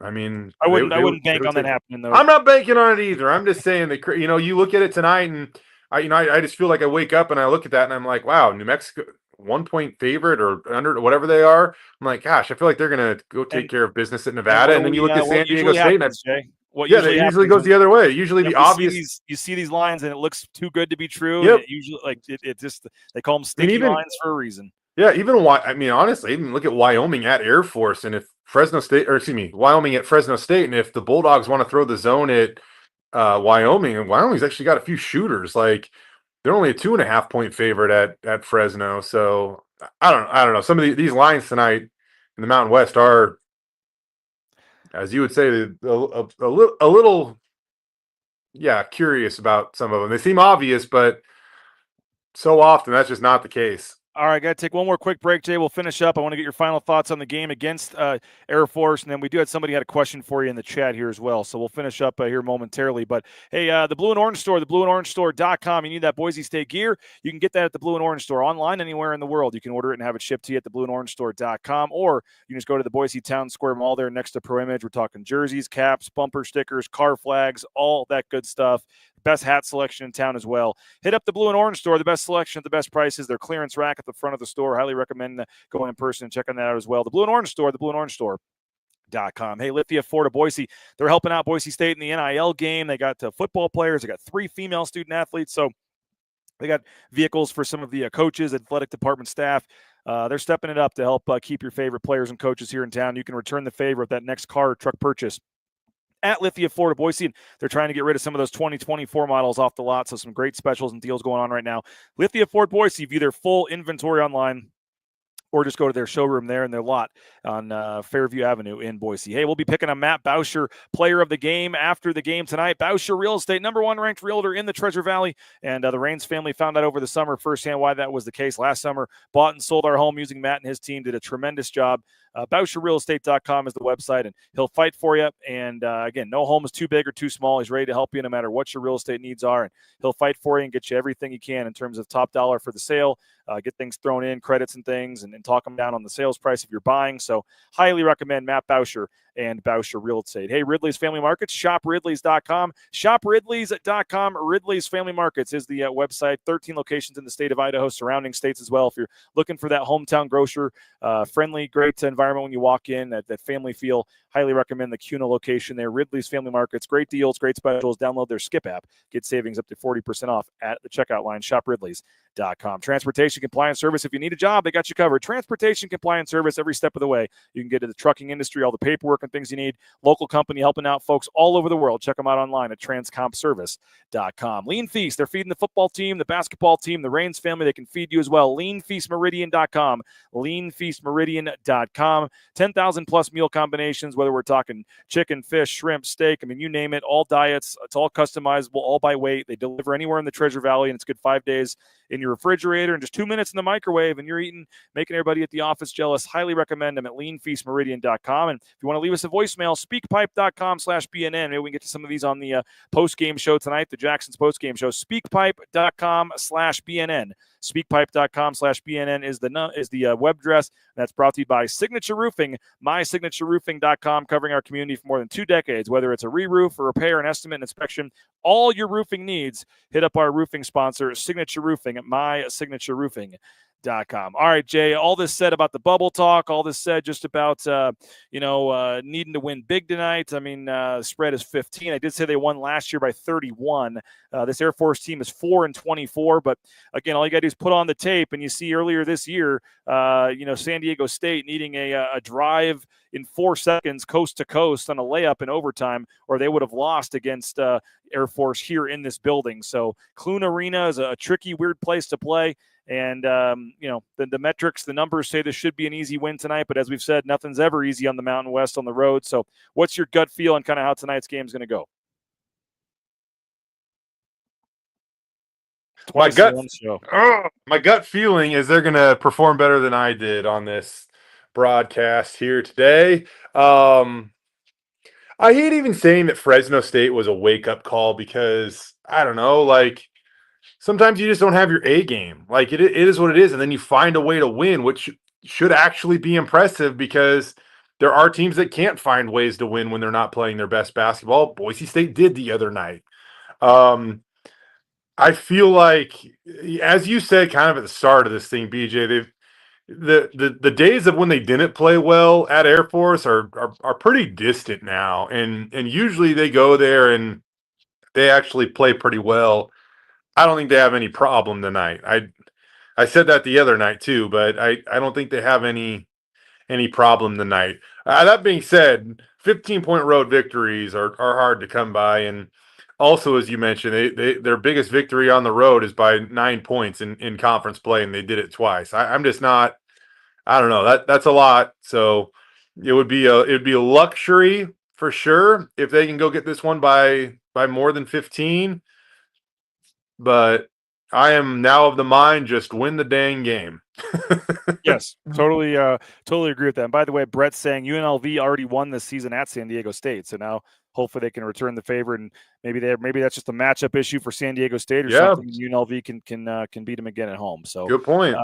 I mean, I wouldn't bank on that happening though. I'm not banking on it either. I'm just saying that, you look at it tonight and I just feel like I wake up and I look at that and I'm like, wow, New Mexico 1-point favorite or under whatever they are. I'm like, gosh, I feel like they're going to go take care of business at Nevada. And then you look at San Diego State. It usually goes the other way. Usually the obvious. You see these lines and it looks too good to be true. Yep. It usually it just, they call them sticky lines for a reason. Yeah. Honestly, even look at Wyoming at Air Force. And if Wyoming at Fresno State. And if the Bulldogs want to throw the zone at Wyoming, and Wyoming's actually got a few shooters. Like they're only a 2.5-point favorite at Fresno. So I don't know. Some of these lines tonight in the Mountain West are, as you would say, a little, yeah, curious about some of them. They seem obvious, but so often that's just not the case. All right, got to take one more quick break, Jay. We'll finish up. I want to get your final thoughts on the game against Air Force, and then we do have somebody had a question for you in the chat here as well. So we'll finish up here momentarily. But hey, the Blue and Orange Store, theblueandorangestore.com. You need that Boise State gear? You can get that at the Blue and Orange Store online anywhere in the world. You can order it and have it shipped to you at theblueandorangestore.com, or you can just go to the Boise Town Square Mall there next to Pro Image. We're talking jerseys, caps, bumper stickers, car flags, all that good stuff. Best hat selection in town as well. Hit up the Blue and Orange Store, the best selection at the best prices. Their clearance rack at the front of the store. Highly recommend going in person and checking that out as well. The Blue and Orange Store, theblueandorangestore.com. Hey, Lithia Florida Boise, they're helping out Boise State in the NIL game. They got football players. They got 3 female student athletes. So they got vehicles for some of the coaches, athletic department staff. They're stepping it up to help keep your favorite players and coaches here in town. You can return the favor with that next car or truck purchase at Lithia Florida Boise, and they're trying to get rid of some of those 2024 models off the lot, so some great specials and deals going on right now. Lithia Florida Boise, view their full inventory online, or just go to their showroom there in their lot on Fairview Avenue in Boise. Hey, we'll be picking a Matt Bauscher player of the game after the game tonight. Bauscher Real Estate, #1 ranked realtor in the Treasure Valley, and the Raines family found out over the summer firsthand why that was the case. Last summer, bought and sold our home using Matt and his team, did a tremendous job. BauscherRealEstate.com is the website, and he'll fight for you. And again, no home is too big or too small. He's ready to help you no matter what your real estate needs are, and he'll fight for you and get you everything he can in terms of top dollar for the sale. Get things thrown in, credits and things, and talk them down on the sales price if you're buying. So highly recommend Matt Bauscher and Bauscher Real Estate. Hey, Ridley's Family Markets, shopridleys.com. Shopridleys.com. Ridley's Family Markets is the website. 13 locations in the state of Idaho, surrounding states as well. If you're looking for that hometown grocer, friendly, great environment when you walk in, that family feel, highly recommend the Kuna location there. Ridley's Family Markets, great deals, great specials. Download their Skip app. Get savings up to 40% off at the checkout line. Shopridleys.com. Transportation Compliance Service. If you need a job, they got you covered. Transportation Compliance Service every step of the way. You can get to the trucking industry, all the paperwork and things you need. Local company helping out folks all over the world. Check them out online at transcompservice.com. Lean Feast. They're feeding the football team, the basketball team, the Raines family. They can feed you as well. LeanFeastMeridian.com. LeanFeastMeridian.com. 10,000 plus meal combinations, whether we're talking chicken, fish, shrimp, steak. I mean, you name it. All diets. It's all customizable, all by weight. They deliver anywhere in the Treasure Valley, and it's good 5 days in your refrigerator and just 2 minutes in the microwave, and you're eating, making everybody at the office jealous. Highly recommend them at leanfeastmeridian.com. And if you want to leave us a voicemail, speakpipe.com/BNN. Maybe we can get to some of these on the post-game show tonight, the Jackson's post-game show. Speakpipe.com/BNN. Speakpipe.com/BNN is the web address. That's brought to you by Signature Roofing, mysignatureroofing.com, covering our community for more than 2 decades. Whether it's a re-roof, a repair, an estimate, an inspection, all your roofing needs, hit up our roofing sponsor, Signature Roofing, at mysignatureroofing.com. All right, Jay, all this said about the bubble talk, all this said just about, needing to win big tonight. I mean, spread is 15. I did say they won last year by 31. This Air Force team is 4-24, but again, all you got to do is put on the tape, and you see earlier this year, San Diego State needing a drive in 4 seconds coast to coast on a layup in overtime, or they would have lost against Air Force here in this building. So Clune Arena is a tricky, weird place to play. And, the metrics, the numbers say this should be an easy win tonight. But as we've said, nothing's ever easy on the Mountain West on the road. So what's your gut feel on kind of how tonight's game is going to go? My gut feeling is they're going to perform better than I did on this broadcast here today. I hate even saying that Fresno State was a wake-up call because, I don't know, like, sometimes you just don't have your A game. Like, it is what it is, and then you find a way to win, which should actually be impressive because there are teams that can't find ways to win when they're not playing their best basketball. Boise State did the other night. I feel like, as you said kind of at the start of this thing, BJ, the days of when they didn't play well at Air Force are pretty distant now, and usually they go there and they actually play pretty well. I don't think they have any problem tonight. I said that the other night too, but I don't think they have any problem tonight. That being said, 15-point road victories are hard to come by, and also, as you mentioned, their biggest victory on the road is by 9 points in conference play, and they did it twice. I'm just not. I don't know. That's a lot. So it would be a luxury for sure if they can go get this one by more than 15. But I am now of the mind, just win the dang game. Yes, totally agree with that. And by the way, Brett's saying UNLV already won this season at San Diego State, so now hopefully they can return the favor, and maybe that's just a matchup issue for San Diego State or something. UNLV can beat them again at home. So good point.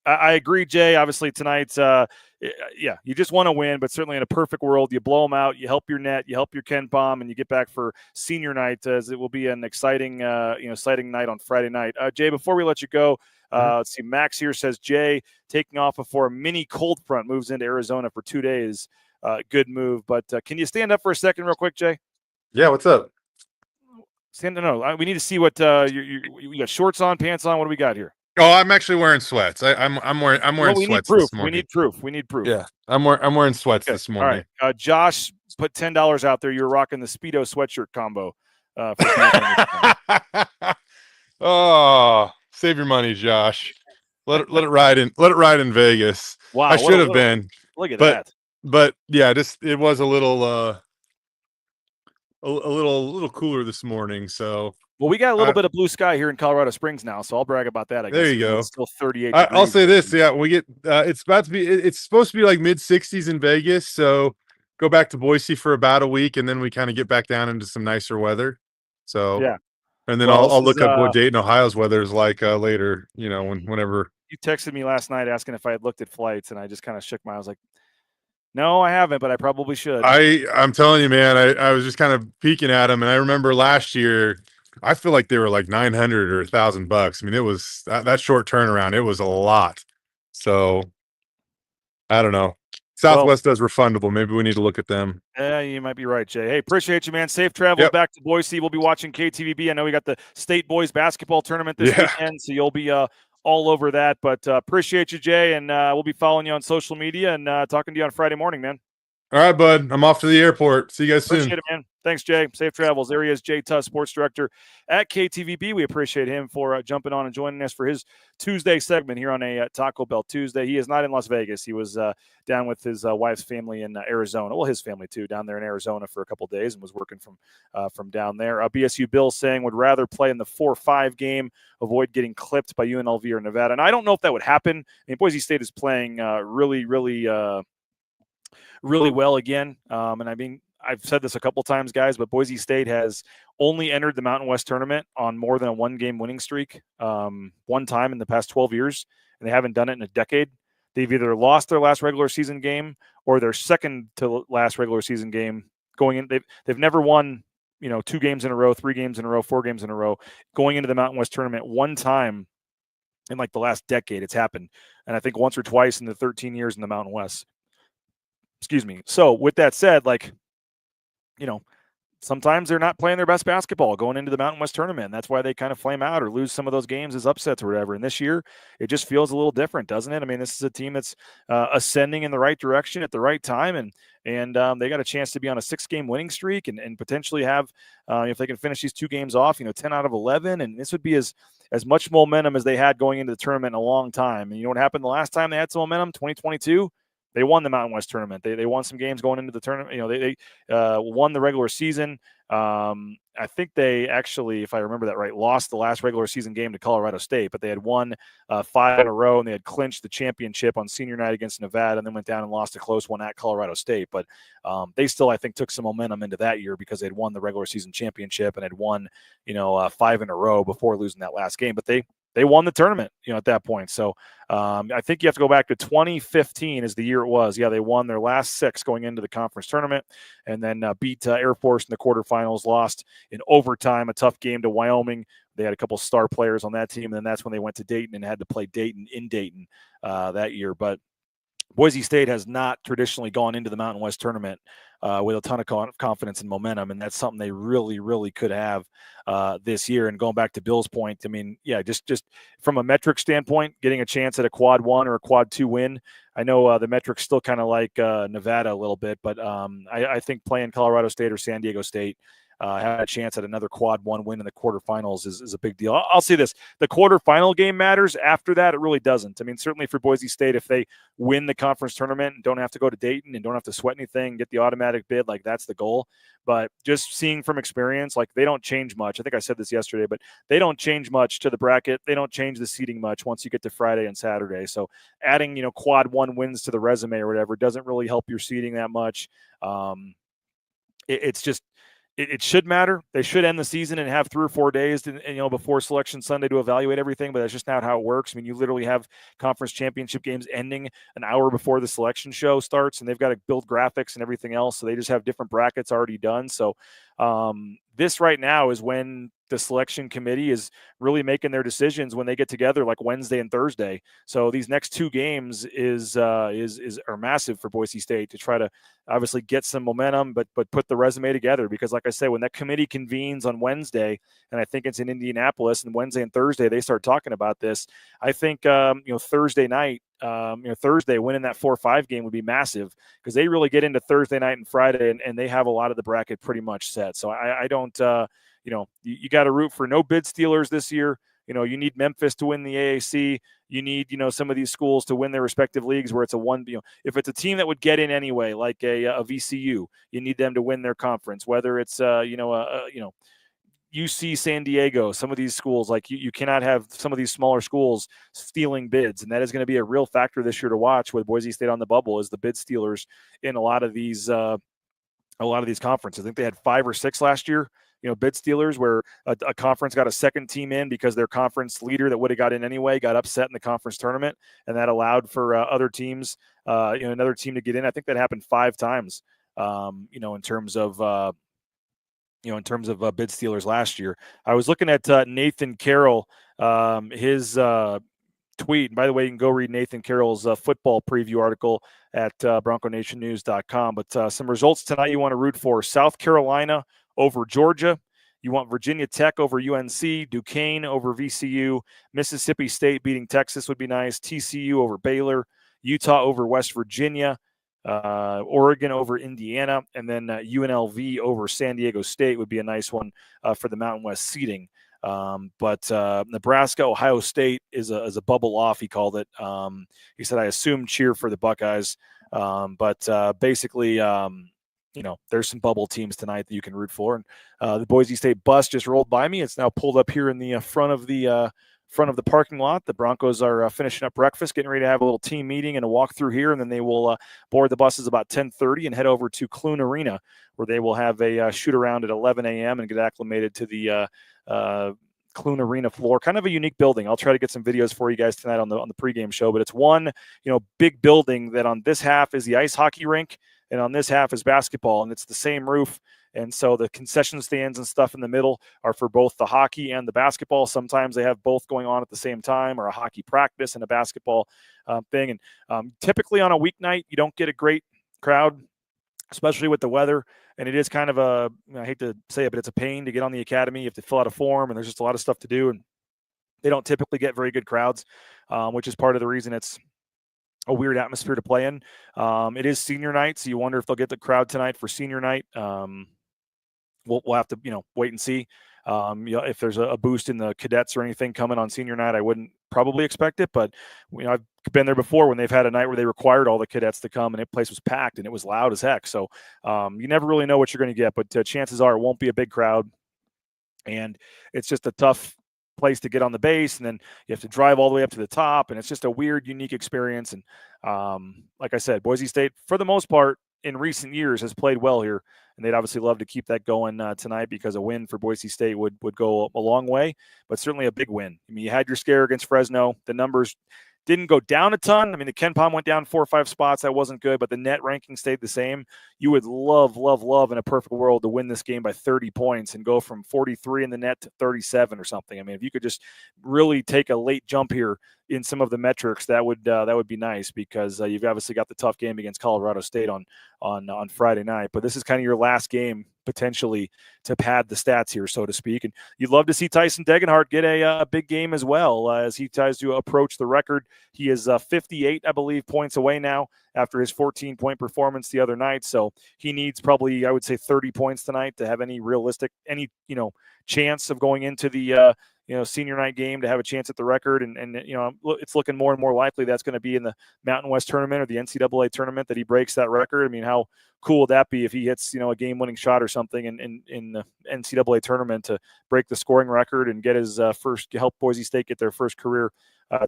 I agree, Jay. Obviously tonight, you just want to win, but certainly in a perfect world, you blow them out, you help your net, you help your Ken Palm, and you get back for senior night, as it will be an exciting night on Friday night. Jay, before we let you go, let's see. Max here says Jay taking off before a mini cold front moves into Arizona for 2 days. Good move, but can you stand up for a second, real quick, Jay? Yeah, what's up? No, we need to see what you got. Shorts on, pants on. What do we got here? Oh, I'm actually wearing sweats. I'm wearing sweats this morning. We need proof. Yeah, I'm wearing sweats this morning. All right. Josh put $10 out there. You're rocking the Speedo sweatshirt combo. Oh, save your money, Josh. Let it ride in Vegas. Wow, I should have been. Look at that. But yeah, it was a little little cooler this morning. So well, we got a little bit of blue sky here in Colorado Springs now, so I'll brag about that. I guess there you go. It's still 38. I'll say this: yeah, we get it's supposed to be like mid-60s in Vegas. So go back to Boise for about a week, and then we kind of get back down into some nicer weather. So yeah, and then I'll look up what Dayton, Ohio's weather is like later. Whenever you texted me last night asking if I had looked at flights, and I just kind of shook my. I was like, no, I haven't, but I probably should. I'm telling you, man, I was just kind of peeking at them, and I remember last year, I feel like they were like $900 or $1,000. I mean, it was that short turnaround. It was a lot. So I don't know. Southwest does refundable. Maybe we need to look at them. Yeah, you might be right, Jay. Hey, appreciate you, man. Safe travels back to Boise. We'll be watching KTVB. I know we got the state boys basketball tournament this weekend, so you'll be all over that. But appreciate you, Jay, and we'll be following you on social media and talking to you on Friday morning, man. All right, bud. I'm off to the airport. See you guys soon. Appreciate it, man. Thanks, Jay. Safe travels. There he is, Jay Tust, sports director at KTVB. We appreciate him for jumping on and joining us for his Tuesday segment here on a Taco Bell Tuesday. He is not in Las Vegas. He was down with his wife's family in Arizona. Well, his family, too, down there in Arizona for a couple of days and was working from down there. BSU Bill saying would rather play in the 4-5 game, avoid getting clipped by UNLV or Nevada. And I don't know if that would happen. I mean, Boise State is playing really well again. And I mean, I've said this a couple times, guys, but Boise State has only entered the Mountain West tournament on more than a one-game winning streak one time in the past 12 years, and they haven't done it in a decade. They've either lost their last regular season game or their second to last regular season game going in. They've never won, 2 games in a row, 3 games in a row, 4 games in a row going into the Mountain West tournament one time in like the last decade. It's happened, and I think once or twice in the 13 years in the Mountain West. Excuse me. So with that said, sometimes they're not playing their best basketball going into the Mountain West tournament. And that's why they kind of flame out or lose some of those games as upsets or whatever. And this year, it just feels a little different, doesn't it? I mean, this is a team that's ascending in the right direction at the right time. And they got a chance to be on a 6-game winning streak and potentially have, if they can finish these 2 games off, 10 out of 11. And this would be as much momentum as they had going into the tournament in a long time. And you know what happened the last time they had some momentum? 2022. They won the Mountain West tournament. They won some games going into the tournament. They won the regular season. I think they actually, if I remember that right, lost the last regular season game to Colorado State, but they had won 5 in a row, and they had clinched the championship on senior night against Nevada, and then went down and lost a close one at Colorado State. But they still, I think, took some momentum into that year because they'd won the regular season championship and had won, 5 in a row before losing that last game. But they won the tournament, at that point. So I think you have to go back to 2015 is the year it was. Yeah, they won their last 6 going into the conference tournament and then beat Air Force in the quarterfinals, lost in overtime, a tough game to Wyoming. They had a couple star players on that team, and then that's when they went to Dayton and had to play Dayton in Dayton that year. But Boise State has not traditionally gone into the Mountain West tournament with a ton of confidence and momentum, and that's something they really, really could have this year. And going back to Bill's point, I mean, yeah, just from a metric standpoint, getting a chance at a quad 1 or a quad 2 win. I know the metrics still kind of like Nevada a little bit, but I think playing Colorado State or San Diego State, have a chance at another quad one win in the quarterfinals is a big deal. I'll say this: the quarterfinal game matters. After that, it really doesn't. I mean, certainly for Boise State, if they win the conference tournament and don't have to go to Dayton and don't have to sweat anything, get the automatic bid, like that's the goal. But just seeing from experience, like they don't change much. I think I said this yesterday, but they don't change much to the bracket. They don't change the seeding much once you get to Friday and Saturday. So adding, quad one wins to the resume or whatever doesn't really help your seeding that much. It's just, it should matter. They should end the season and have 3 or 4 days before Selection Sunday to evaluate everything, but that's just not how it works. I mean, you literally have conference championship games ending an hour before the selection show starts, and they've got to build graphics and everything else. So they just have different brackets already done. So this right now is when the selection committee is really making their decisions when they get together, like Wednesday and Thursday. So these next 2 games are massive for Boise State to try to obviously get some momentum, but put the resume together. Because like I say, when that committee convenes on Wednesday, and I think it's in Indianapolis, and Wednesday and Thursday they start talking about this, I think Thursday night, Thursday winning that 4-5 game would be massive, because they really get into Thursday night and Friday, and they have a lot of the bracket pretty much set. So I don't, you got to root for no bid stealers this year. You need Memphis to win the AAC. You need, some of these schools to win their respective leagues where it's a one, if it's a team that would get in anyway, like a VCU, you need them to win their conference, whether it's, UC San Diego, some of these schools, like you cannot have some of these smaller schools stealing bids. And that is going to be a real factor this year to watch with Boise State on the bubble, is the bid stealers in a lot of these conferences. I think they had 5 or 6 last year, bid stealers, where a conference got a second team in because their conference leader that would have got in anyway got upset in the conference tournament. And that allowed for other teams, another team to get in. I think that happened 5 times, in terms of, bid stealers last year. I was looking at Nathan Carroll, his tweet. And by the way, you can go read Nathan Carroll's football preview article at BroncoNationNews.com. But some results tonight you want to root for: South Carolina over Georgia. You want Virginia Tech over UNC, Duquesne over VCU, Mississippi State beating Texas would be nice, TCU over Baylor, Utah over West Virginia, Oregon over Indiana, and then UNLV over San Diego State would be a nice one for the Mountain West seeding. But Nebraska, Ohio State is a bubble off, he called it. He said, I assume cheer for the Buckeyes. But basically, there's some bubble teams tonight that you can root for. And the Boise State bus just rolled by me. It's now pulled up here in the front of the parking lot. The Broncos are finishing up breakfast, getting ready to have a little team meeting and a walk through here, and then they will board the buses about 10:30 and head over to Clune Arena, where they will have a shoot around at 11 a.m. and get acclimated to the Clune Arena floor. Kind of a unique building. I'll try to get some videos for you guys tonight on the pregame show, but it's one big building that on this half is the ice hockey rink, and on this half is basketball, and it's the same roof. And so the concession stands and stuff in the middle are for both the hockey and the basketball. Sometimes they have both going on at the same time, or a hockey practice and a basketball thing. And typically on a weeknight, you don't get a great crowd, especially with the weather. And it is kind of I hate to say it, but it's a pain to get on the academy. You have to fill out a form, and there's just a lot of stuff to do. And they don't typically get very good crowds, which is part of the reason it's a weird atmosphere to play in. It is senior night, so you wonder if they'll get the crowd tonight for senior night. We'll have to, wait and see. If there's a boost in the cadets or anything coming on senior night, I wouldn't probably expect it. But I've been there before when they've had a night where they required all the cadets to come, and the place was packed and it was loud as heck. So you never really know what you're going to get, but chances are it won't be a big crowd, and it's just a tough place to get on the base, and then you have to drive all the way up to the top, and it's just a weird, unique experience. And like I said, Boise State, for the most part, in recent years has played well here, and they'd obviously love to keep that going tonight, because a win for Boise State would go a long way, but certainly a big win. I mean, you had your scare against Fresno. The numbers didn't go down a ton. I mean, the KenPom went down 4 or 5 spots. That wasn't good, but the net ranking stayed the same. You would love in a perfect world to win this game by 30 points and go from 43 in the net to 37 or something. I mean, if you could just really take a late jump here, in some of the metrics, that would be nice, because you've obviously got the tough game against Colorado State on Friday night. But this is kind of your last game potentially to pad the stats here, so to speak. And you'd love to see Tyson Degenhart get a big game as well, as he tries to approach the record. He is 58, I believe, points away now after his 14-point performance the other night. So he needs probably, I would say, 30 points tonight to have any chance of going into the senior night game, to have a chance at the record. And it's looking more and more likely that's going to be in the Mountain West tournament or the NCAA tournament that he breaks that record. I mean, how cool would that be if he hits, a game-winning shot or something in the NCAA tournament to break the scoring record and get his help Boise State get their first career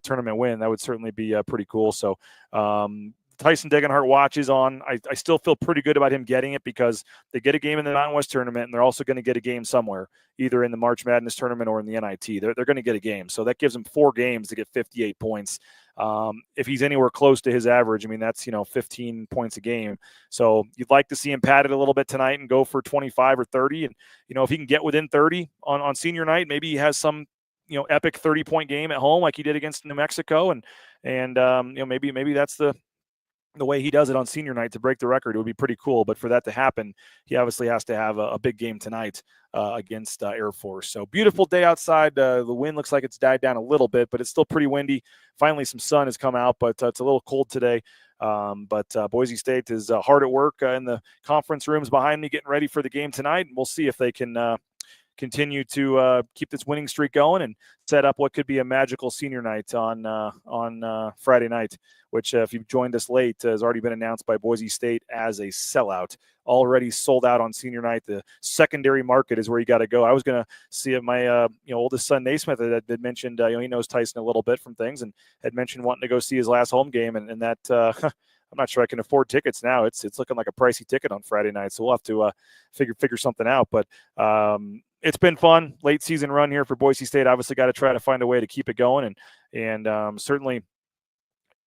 tournament win? That would certainly be pretty cool. So Tyson Degenhart watch is on. I still feel pretty good about him getting it, because they get a game in the Mountain West tournament, and they're also going to get a game somewhere, either in the March Madness tournament or in the NIT. They're going to get a game. So that gives him 4 games to get 58 points. If he's anywhere close to his average, I mean, that's, 15 points a game. So you'd like to see him pad it a little bit tonight and go for 25 or 30. And, if he can get within 30 on senior night, maybe he has some, epic 30-point game at home like he did against New Mexico. And maybe that's the way he does it on senior night to break the record. It would be pretty cool. But for that to happen, he obviously has to have a big game tonight against Air Force. So beautiful day outside. The wind looks like it's died down a little bit, but it's still pretty windy. Finally, some sun has come out, but it's a little cold today. But Boise State is hard at work in the conference rooms behind me, getting ready for the game tonight. And we'll see if they can continue to keep this winning streak going and set up what could be a magical senior night on Friday night, which if you've joined us late, has already been announced by Boise State as a sellout. Already sold out on senior night. The secondary market is where you got to go. I was going to see it. My oldest son Naismith had mentioned he knows Tyson a little bit from things, and had mentioned wanting to go see his last home game, and that I'm not sure I can afford tickets now. It's looking like a pricey ticket on Friday night, so we'll have to figure something out. But it's been fun, late season run here for Boise State. Obviously got to try to find a way to keep it going, and certainly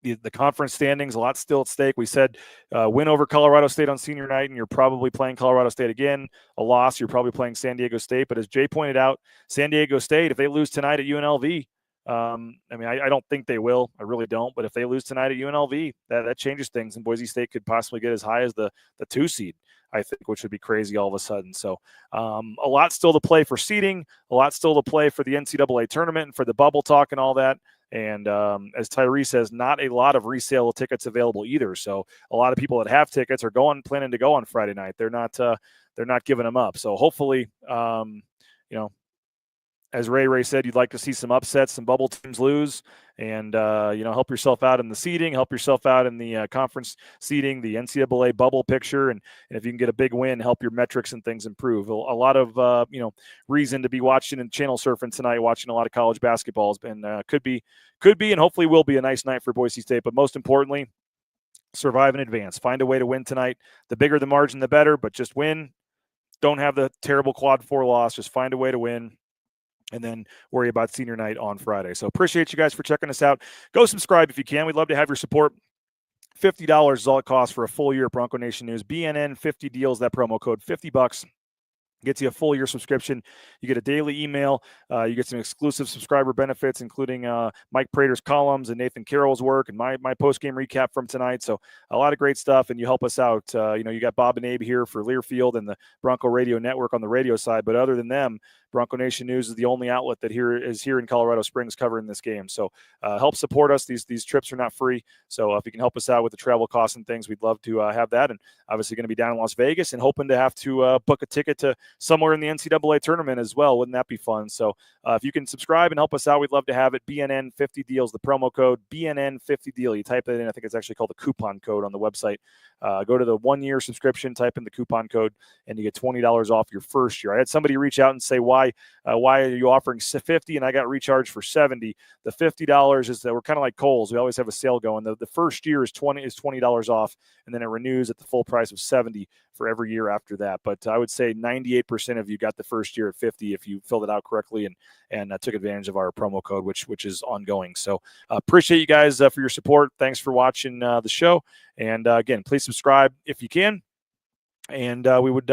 the conference standings, a lot still at stake. We said win over Colorado State on senior night, and you're probably playing Colorado State again. A loss, you're probably playing San Diego State. But as Jay pointed out, San Diego State, if they lose tonight at UNLV, I don't think they will. I really don't. But if they lose tonight at UNLV, that changes things, and Boise State could possibly get as high as the 2 seed, I think, which would be crazy all of a sudden. So a lot still to play for seeding, a lot still to play for the NCAA tournament and for the bubble talk and all that. And as Tyree says, not a lot of resale tickets available either. So a lot of people that have tickets are planning to go on Friday night. They're not giving them up. So hopefully, as Ray said, you'd like to see some upsets, some bubble teams lose, and help yourself out in the seeding, help yourself out in the conference seeding, the NCAA bubble picture, and if you can get a big win, help your metrics and things improve. A lot of reason to be watching and channel surfing tonight, watching a lot of college basketball has been could be, and hopefully will be a nice night for Boise State. But most importantly, survive and advance. Find a way to win tonight. The bigger the margin, the better. But just win. Don't have the terrible quad 4 loss. Just find a way to win, and then worry about senior night on Friday. So appreciate you guys for checking us out. Go subscribe if you can. We'd love to have your support. $50 is all it costs for a full year of Bronco Nation News. BNN 50 deals, that promo code, $50. Gets you a full year subscription. You get a daily email. You get some exclusive subscriber benefits, including Mike Prater's columns and Nathan Carroll's work and my post-game recap from tonight. So a lot of great stuff, and you help us out. You got Bob and Abe here for Learfield and the Bronco Radio Network on the radio side. But other than them, Bronco Nation News is the only outlet that is here in Colorado Springs covering this game. So help support us. These trips are not free. So if you can help us out with the travel costs and things, we'd love to have that. And obviously going to be down in Las Vegas and hoping to have to book a ticket to somewhere in the NCAA tournament as well. Wouldn't that be fun? So if you can subscribe and help us out, we'd love to have it. BNN 50 deals, the promo code BNN 50 deal. You type it in. I think it's actually called the coupon code on the website. Go to the 1 year subscription, type in the coupon code, and you get $20 off your first year. I had somebody reach out and say, why are you offering 50 and I got recharged for 70? The $50 is that we're kind of like Kohl's. We always have a sale going. The first year is $20 off, and then it renews at the full price of 70 for every year after that. But I would say 98% of you got the first year at 50 if you filled it out correctly and took advantage of our promo code, which is ongoing. So appreciate you guys for your support. Thanks for watching the show. And again, please subscribe if you can. And we would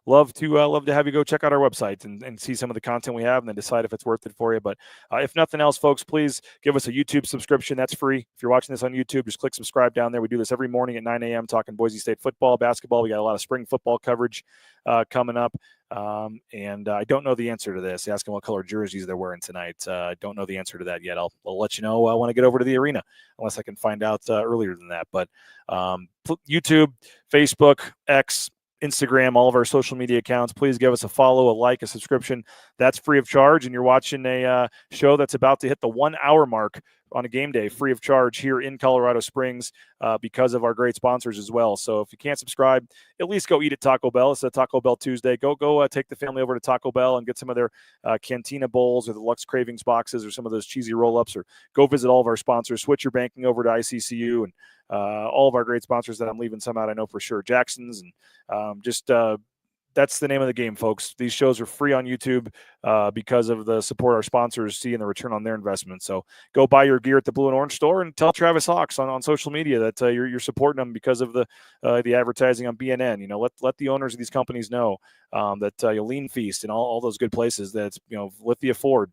love to have you go check out our website and see some of the content we have and then decide if it's worth it for you. But if nothing else, folks, please give us a YouTube subscription. That's free. If you're watching this on YouTube, just click subscribe down there. We do this every morning at 9 a.m. talking Boise State football, basketball. We got a lot of spring football coverage coming up. And I don't know the answer to this. Asking what color jerseys they're wearing tonight. I don't know the answer to that yet. I'll let you know when I get over to the arena, unless I can find out earlier than that. But YouTube, Facebook, X, Instagram, all of our social media accounts. Please give us a follow, a like, a subscription. That's free of charge. And you're watching a show that's about to hit the 1 hour mark on a game day, free of charge here in Colorado Springs because of our great sponsors as well. So if you can't subscribe, at least go eat at Taco Bell. It's a Taco Bell Tuesday. Go take the family over to Taco Bell and get some of their Cantina Bowls or the Lux Cravings boxes or some of those cheesy roll-ups, or go visit all of our sponsors. Switch your banking over to ICCU and all of our great sponsors that I'm leaving some out, I know for sure. Jackson's and that's the name of the game, folks. These shows are free on YouTube because of the support our sponsors see and the return on their investment. So go buy your gear at the Blue and Orange store and tell Travis Hawks on social media that you're supporting them because of the advertising on BNN. You know, let the owners of these companies know that Lean Feast and all those good places that Lithia Ford.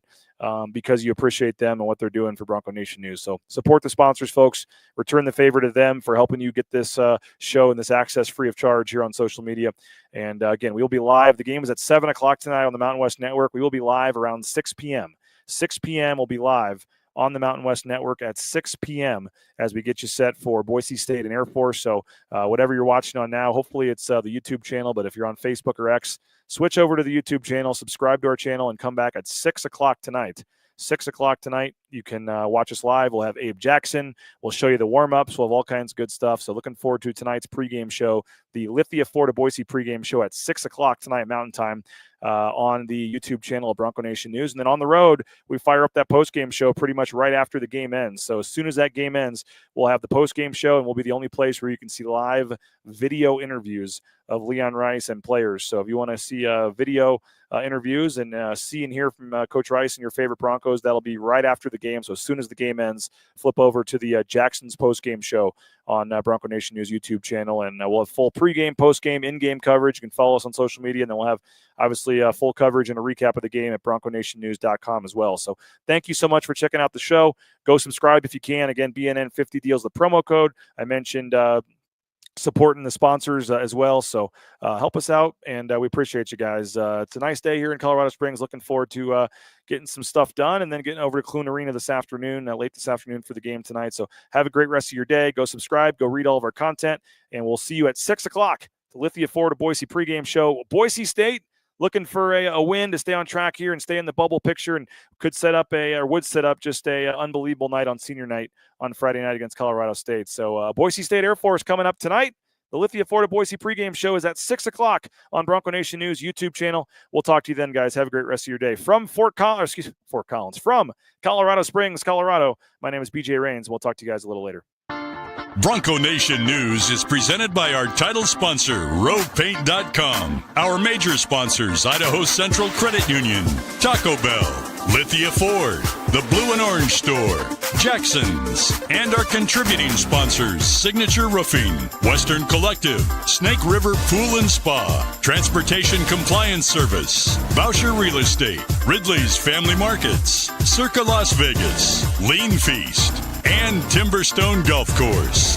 Because you appreciate them and what they're doing for Bronco Nation News. So support the sponsors, folks. Return the favor to them for helping you get this show and this access free of charge here on social media. And again, we'll be live. The game is at 7 o'clock tonight on the Mountain West Network. We will be live around 6 p.m. 6 p.m. we'll be live on the Mountain West Network at 6 p.m. as we get you set for Boise State and Air Force. So whatever you're watching on now, hopefully it's the YouTube channel. But if you're on Facebook or X, switch over to the YouTube channel, subscribe to our channel, and come back at 6 o'clock tonight. 6 o'clock tonight, you can watch us live. We'll have Abe Jackson. We'll show you the warm-ups. We'll have all kinds of good stuff. So looking forward to tonight's pregame show, the Lithia Florida Boise pregame show at 6 o'clock tonight Mountain Time on the YouTube channel of Bronco Nation News. And then on the road, we fire up that postgame show pretty much right after the game ends. So as soon as that game ends, we'll have the postgame show, and we'll be the only place where you can see live video interviews of Leon Rice and players. So if you want to see video interviews and see and hear from Coach Rice and your favorite Broncos, that'll be right after the game. So as soon as the game ends, flip over to the Jackson's postgame show on Bronco Nation News YouTube channel, and we'll have full pregame, postgame, in-game coverage. You can follow us on social media, and then we'll have obviously full coverage and a recap of the game at bronconationnews.com as well. So thank you so much for checking out the show. Go subscribe if you can. Again, BNN 50 deals the promo code. I mentioned supporting the sponsors as well. So help us out, and we appreciate you guys. It's a nice day here in Colorado Springs. Looking forward to getting some stuff done and then getting over to Clune Arena this afternoon, late this afternoon for the game tonight. So have a great rest of your day. Go subscribe, go read all of our content, and we'll see you at 6 o'clock. The Lithia Florida Boise pregame show. Boise State looking for a win to stay on track here and stay in the bubble picture, and would set up just a unbelievable night on senior night on Friday night against Colorado State. So Boise State Air Force coming up tonight. The Lithia Florida Boise pregame show is at 6 o'clock on Bronco Nation News YouTube channel. We'll talk to you then, guys. Have a great rest of your day. From from Colorado Springs, Colorado, my name is BJ Rains. We'll talk to you guys a little later. Bronco Nation News is presented by our title sponsor, RovePaint.com. Our major sponsors, Idaho Central Credit Union, Taco Bell, Lithia Ford, the Blue and Orange Store, Jackson's, and our contributing sponsors, Signature Roofing, Western Collective, Snake River Pool and Spa, Transportation Compliance Service, Boucher Real Estate, Ridley's Family Markets, Circa Las Vegas, Lean Feast, and Timberstone Golf Course.